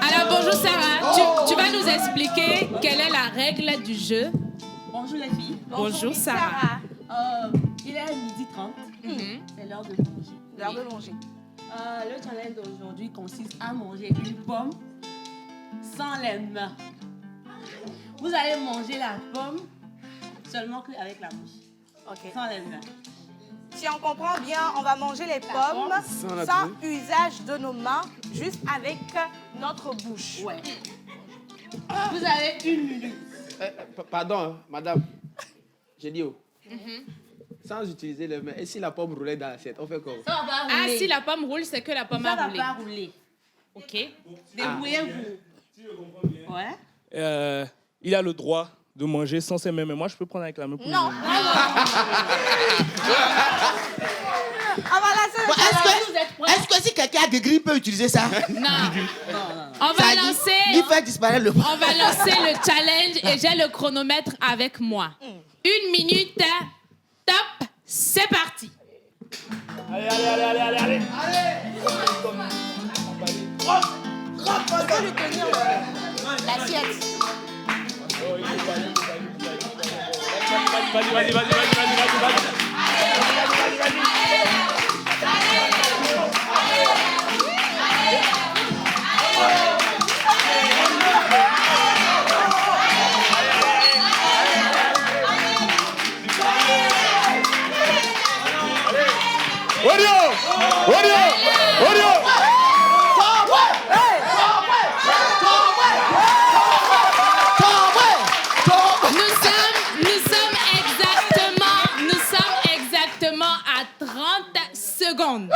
Alors, bonjour Sarah. Tu vas nous expliquer quelle est la règle du jeu. Bonjour les filles. Bonjour Sarah. Il est 12h30. C'est l'heure de manger. L'heure de manger. Le challenge d'aujourd'hui consiste à manger une pomme sans les mains. Vous allez manger la pomme seulement avec la bouche. Sans les mains. Si on comprend bien, on va manger les pommes sans usage de nos mains, juste avec notre bouche. Ouais. Vous avez 1 minute. Pardon, hein, madame. J'ai dit sans utiliser les mains. Et si la pomme roulait dans l'assiette, on fait quoi? Ça va pas rouler. Ah, si la pomme roule, c'est que la pomme a roulé. Ça va pas rouler. OK. Débrouillez-vous. Ouais. Il a le droit de manger sans ses mains, mais moi, je peux prendre avec la main pour Non. Est-ce que si quelqu'un a des grippes, peut utiliser ça? Non. On va lancer le challenge et j'ai le chronomètre avec moi. 1 minute, top, c'est parti. Allez. L'assiette. Vas-y. Nous sommes exactement à 30 secondes.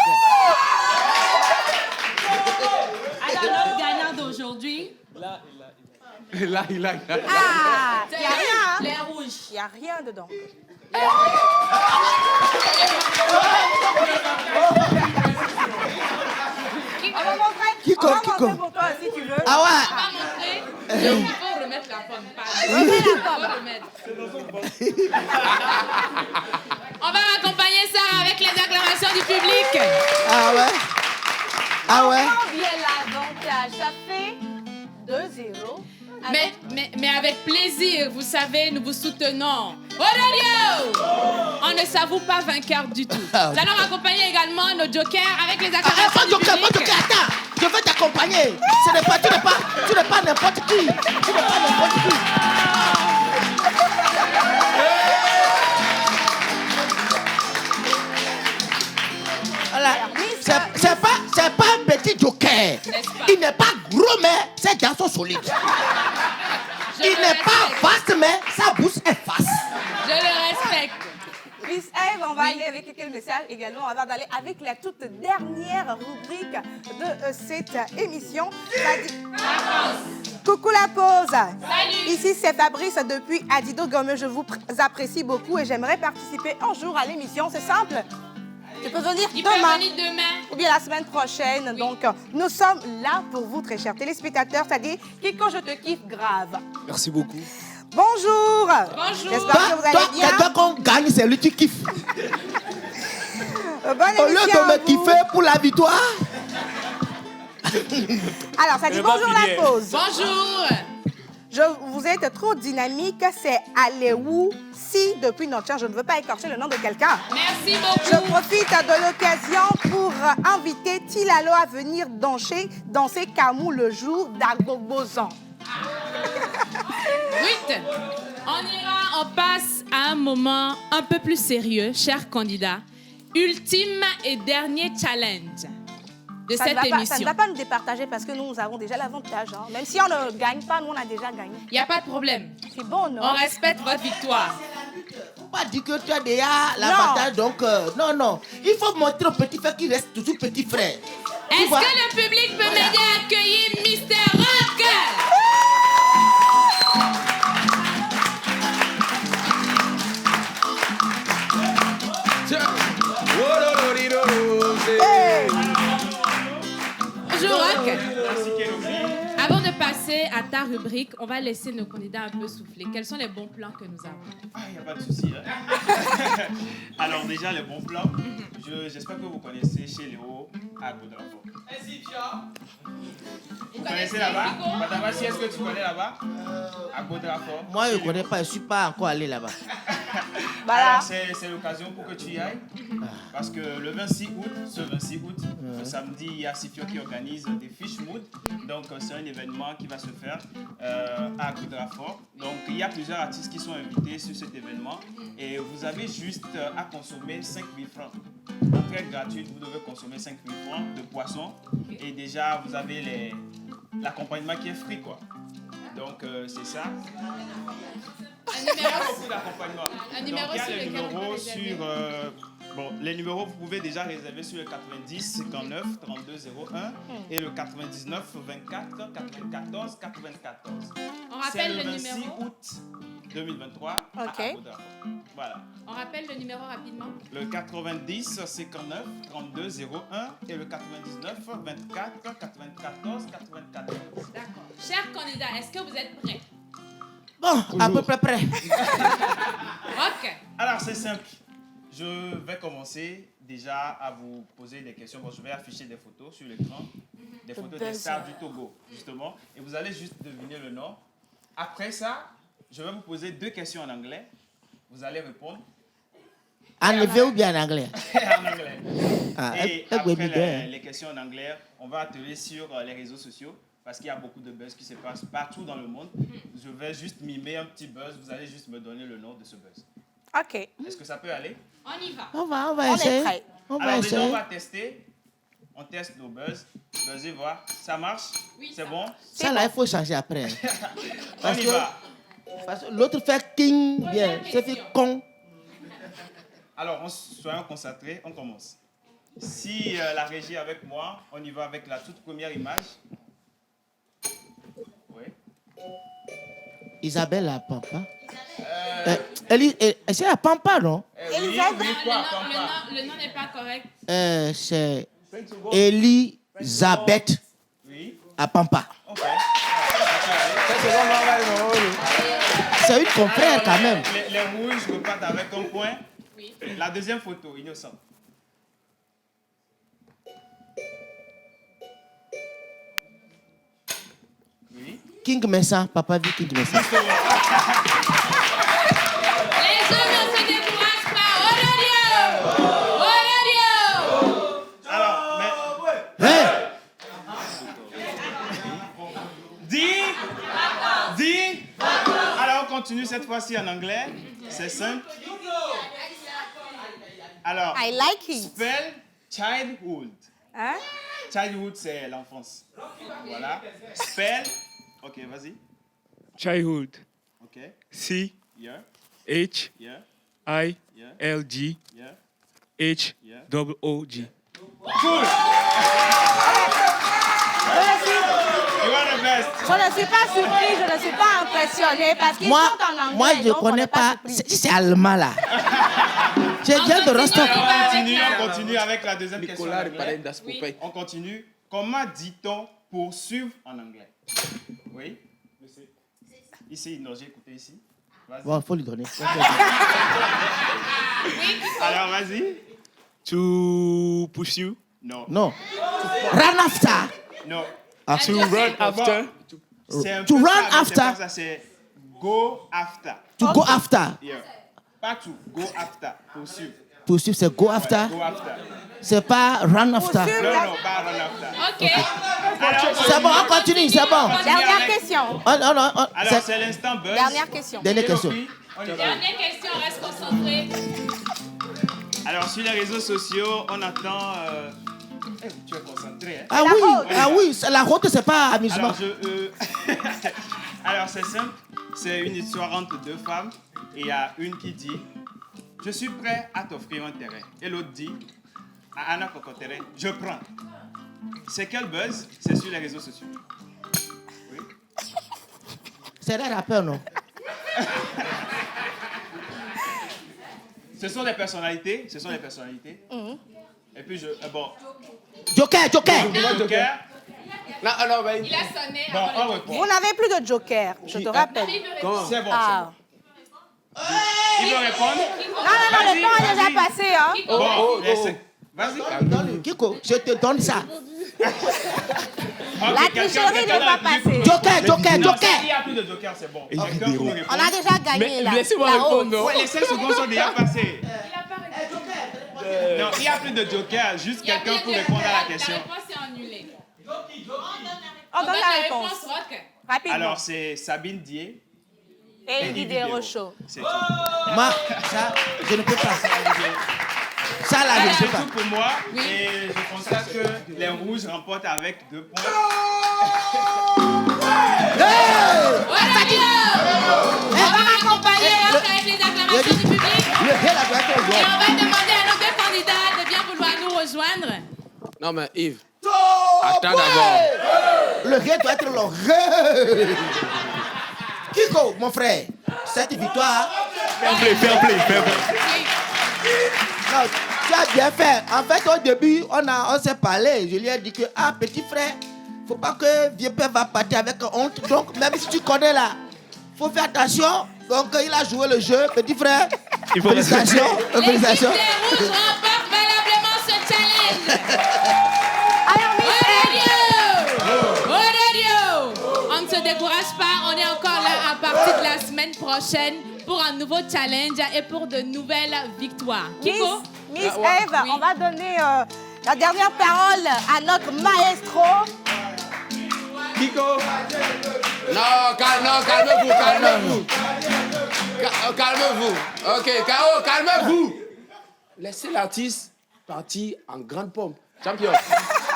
Alors, notre gagnant d'aujourd'hui. Là. Ah, il n'y a rien. L'air rouge. Il n'y a rien dedans. On va montrer pour toi si tu veux. Ah ouais. On va montrer. Il faut remettre la pomme. On va accompagner ça avec les acclamations du public. Ah ouais. Bien l'avantage. Ça fait 2-0. Mais avec plaisir, vous savez, nous vous soutenons. Horario! On ne s'avoue pas vainqueur du tout. Nous allons accompagner également nos jokers avec les acclamations du public. Pas joker, attends. Je vais t'accompagner. Tu n'es pas n'importe qui. Voilà. C'est pas un petit joker. Il n'est pas gros, mais c'est un garçon solide. Il n'est pas vaste, mais sa bouche est face. Je le respecte. Miss Eve, on va aller avec quelques messages également. On va aller avec la toute dernière rubrique de cette émission. Coucou la pause. Salut. Ici, c'est Fabrice depuis Adido Gomme. Je vous apprécie beaucoup et j'aimerais participer un jour à l'émission. C'est simple. Tu peux venir demain ou bien la semaine prochaine. Oui. Donc, nous sommes là pour vous, très chers téléspectateurs. C'est-à-dire, Kiko, je te kiffe grave. Merci beaucoup. Bonjour. J'espère que vous allez bien. Quelqu'un qu'on gagne, c'est lui qui kiffe. Bonne Au lieu émission de me kiffer pour la victoire. Alors, ça dit bonjour la pause. Bonjour. Vous êtes trop dynamique. C'est Aléou. Si, depuis notre chance, je ne veux pas écorcher le nom de quelqu'un. Merci beaucoup. Je profite de l'occasion pour inviter Tilalo à venir danser Kamou le jour d'Agbogozan. Ruth, on passe à un moment un peu plus sérieux, chers candidats. Ultime et dernier challenge de cette émission. Ça ne va pas nous départager parce que nous avons déjà l'avantage. Hein. Même si on ne gagne pas, nous, on a déjà gagné. Il n'y a pas de problème. C'est bon, non? On respecte votre victoire. Faut pas dire que tu as déjà l'avantage, donc non. Il faut montrer au petit frère qu'il reste toujours petit frère. Est-ce que le public peut m'aider à accueillir Mr. Rock? Bonjour Rock. Avant de passer à ta rubrique, on va laisser nos candidats un peu souffler. Quels sont les bons plans que nous avons? Il n'y a pas de souci. Hein. Alors déjà, les bons plans, j'espère que vous connaissez chez Léo à Gaudrafort. Vous connaissez là-bas? Madame Assi, est-ce que tu connais là-bas? À Gaudrafort. Moi, je ne connais pas, je ne suis pas encore allé là-bas. Alors, c'est l'occasion pour que tu y ailles. Parce que le 26 août, ce samedi, il y a Sifio qui organise des Fish Mood. Donc, c'est un événement qui va se faire à Gaudrafort. Donc, il y a plusieurs artistes qui sont invités sur cet événement. Et vous avez juste à consommer 5 000 francs. Entrée gratuite, vous devez consommer 5 000 francs de poisson. Et déjà, vous avez l'accompagnement qui est free, quoi. Donc, c'est ça. Il y a beaucoup d'accompagnement. Donc, il y a les numéros sur... les numéros, vous pouvez déjà réserver sur le 90 59 32 01 et le 99 24 94 94. On rappelle le 26 numéro. août 2023 à Gaudrafort. Voilà. On rappelle le numéro rapidement. Le 90 59 32 01 et le 99 24 94 94. D'accord. Chers candidats, est-ce que vous êtes prêts? Bon, à peu près prêt. Ok. Alors, c'est simple. Je vais commencer déjà à vous poser des questions. Bon, je vais afficher des photos sur l'écran. Des photos des stars du Togo, justement. Et vous allez juste deviner le nom. Après ça, je vais vous poser 2 questions en anglais. Vous allez répondre. En anglais ou bien en anglais? En anglais. Et après bien. les questions en anglais, on va atteler sur les réseaux sociaux. Parce qu'il y a beaucoup de buzz qui se passent partout dans le monde. Je vais juste mimer un petit buzz. Vous allez juste me donner le nom de ce buzz. OK. Est-ce que ça peut aller? On y va. On va essayer. Alors déjà, on va tester. On teste nos buzz. Buzzez, voir. Ça marche? Oui, c'est bon? Ça, là, il faut changer après. On y va. Parce que l'autre fait king, bien. C'est fait con. Alors, soyons concentrés. On commence. Si la régie est avec moi, on y va avec la toute première image. Oui. Isabelle la Pampa. C'est la Pampa, non? Oui, quoi, Pampa? Le nom n'est pas correct. C'est Elisabeth à Pampa. Ok. C'est une confrère quand même. Les rouges repartent avec un point. Oui. La deuxième photo, innocent. Oui. King Messa, papa vit King Messa. Les jeunes ne se découragent pas. Honorio! Alors, mais... Hey! Dis. Alors, on continue cette fois-ci en anglais. C'est simple. Alors, I like it. Spell childhood. Hein? Childhood, c'est l'enfance. Voilà. Spell. Ok, vas-y. Childhood. Ok. C Yeah. H Yeah. I Yeah. L G Yeah. H Yeah. double O G. Cool. You are the best. Je ne suis pas surpris, je ne suis pas impressionnée parce qu'ils sont en anglais. Moi, je ne connais pas. C'est allemand là. Je viens de Rostov. On continue avec la deuxième question. Nicolas, en le anglais. parrain d'Aspopé. On continue. Comment dit-on poursuivre en anglais? Oui. Ici, non, j'ai écouté ici. Vas-y. Bon, il faut lui donner. Alors, vas-y. To pursue. Non. Non. Run after. Non. To run after. C'est un To peu run ça, mais c'est after. pas ça, c'est go after. To go after. Yeah. Pas to, go after. Poursuivre. poursuivre, c'est go after. Go after. C'est pas run after. Non, non, pas run after. OK. C'est bon, on continue, c'est bon. Dernière question. Alors, c'est l'instant buzz. Dernière question. Dernière question. Dernière question, reste concentré. Alors, sur les réseaux sociaux, on attend... tu es concentré, hein? Ah oui, la route, c'est pas amusement. Alors, c'est simple. C'est une histoire entre deux femmes. Et il y a une qui dit, je suis prêt à t'offrir un terrain. Et l'autre dit, à Anna Cocoterrain, je prends. C'est quel buzz? C'est sur les réseaux sociaux. Oui. C'est des rappeurs, non? Ce sont des personnalités. Et puis, bon. Joker. Non, mais... Il a sonné. Bon, on répond. Vous n'avez plus de joker, je te rappelle. C'est bon, Ah. Il veut répondre? Non, le temps est déjà passé. Hein. Bon, vas-y. Kiko, je te donne ça. La tricherie n'est pas passée. Joker. Il n'y a plus de joker, c'est bon. On a déjà gagné là. Laissez-moi répondre. Ouais, les 5 secondes sont déjà passées. Non, il n'y a plus de joker, juste quelqu'un pour répondre à la question. La réponse est annulée. On donne la réponse. Rock. Rapidement. Alors, c'est Sabine Dié. Et Didier Rochaud. C'est tout. Moi, ça, je ne peux pas. Ça, là, je ne C'est peux pas. tout pour moi. Et je constate que les rouges remportent avec 2 points. On va accompagner Rock avec les acclamations du public. Et on va demander à nos 2 candidats de bien vouloir nous rejoindre. Non, mais Yves, attends d'abord. Le ré doit être le ré. Kiko, mon frère, cette victoire... Fair play. Non, tu as bien fait. En fait, au début, on s'est parlé. Je lui ai dit que, petit frère, faut pas que vieux père va partir avec honte. Donc, même si tu connais là, faut faire attention. Donc, il a joué le jeu, petit frère. Félicitations. L'équipe des rouges remporte valablement ce challenge. On ne se décourage pas, on est encore là à partir de la semaine prochaine pour un nouveau challenge et pour de nouvelles victoires. Kiko? Miss Eve, on va donner la dernière parole à notre maestro. Kiko. Non, calmez-vous. Calmez-vous. OK, K.O., calmez-vous. Laissez l'artiste partir en grande pompe. Champion,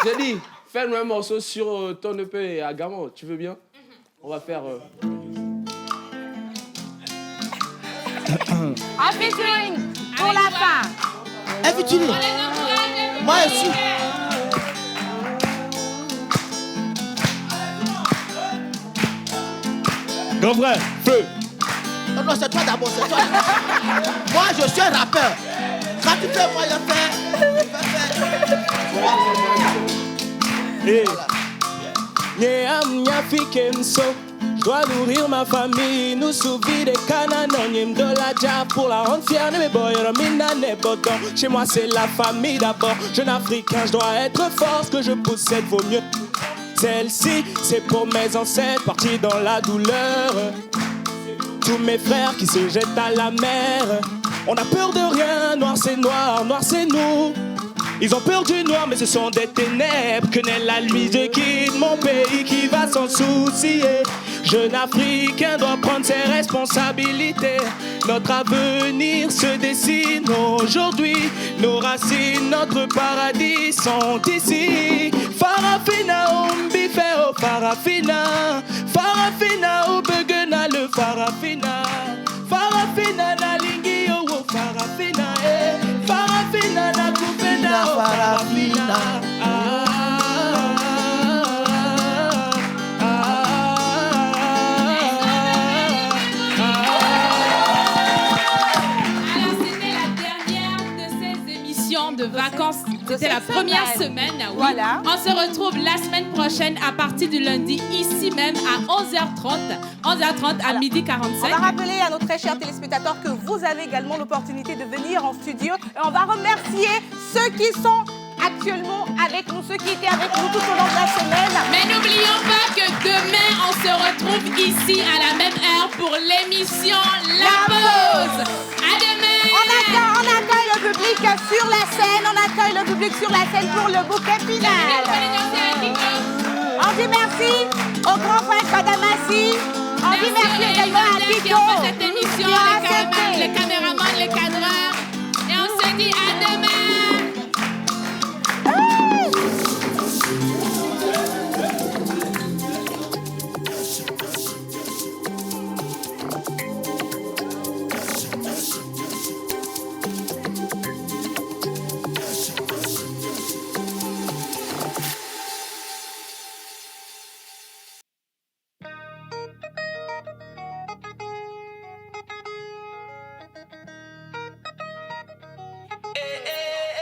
j'ai dit, fais-nous un morceau sur ton EP à Gamon. Tu veux bien? On va faire... Un featuring pour la fin. Un featuring. Moi aussi. Grand frère, feu. Non, c'est toi d'abord, c'est toi. Moi, je suis un rappeur. Quand tu fais, moi, je fais. Je dois nourrir ma famille, nous souvir des cananonymes de la diable pour la rendre fière de mes boys, chez moi c'est la famille d'abord, jeune africain, je dois être fort, ce que je possède vaut mieux. Celle-ci, c'est pour mes ancêtres partis dans la douleur. Tous mes frères qui se jettent à la mer. On a peur de rien, noir c'est nous. Ils ont peur du noir, mais ce sont des ténèbres. Que n'est la nuit, je quitte mon pays qui va s'en soucier. Jeune Africain doit prendre ses responsabilités. Notre avenir se dessine aujourd'hui. Nos racines, notre paradis sont ici. Farafina, Ombi, Fero, Farafina. Farafina, Obegena, le Farafina. Farafina, na lingi, oh, Farafina, eh. Farafina, na kupenda, oh, Farafina. De vacances, c'était la première semaine. Oui. Voilà. On se retrouve la semaine prochaine à partir du lundi, ici même à 11h30. 11h30 à 12h45. On va rappeler à nos très chers téléspectateurs que vous avez également l'opportunité de venir en studio. Et on va remercier ceux qui sont actuellement avec nous, ceux qui étaient avec nous tout au long de la semaine. Mais n'oublions pas que demain, on se retrouve ici à la même heure pour l'émission La Pause. À demain. D'accord, on accueille le public sur la scène. On accueille le public sur la scène pour le bouquet final. On dit merci au grand frère Kadamassi. On dit merci également à Kiko. Qui ont fait cette émission, les caméramans, les cadreurs. Et on se dit à demain.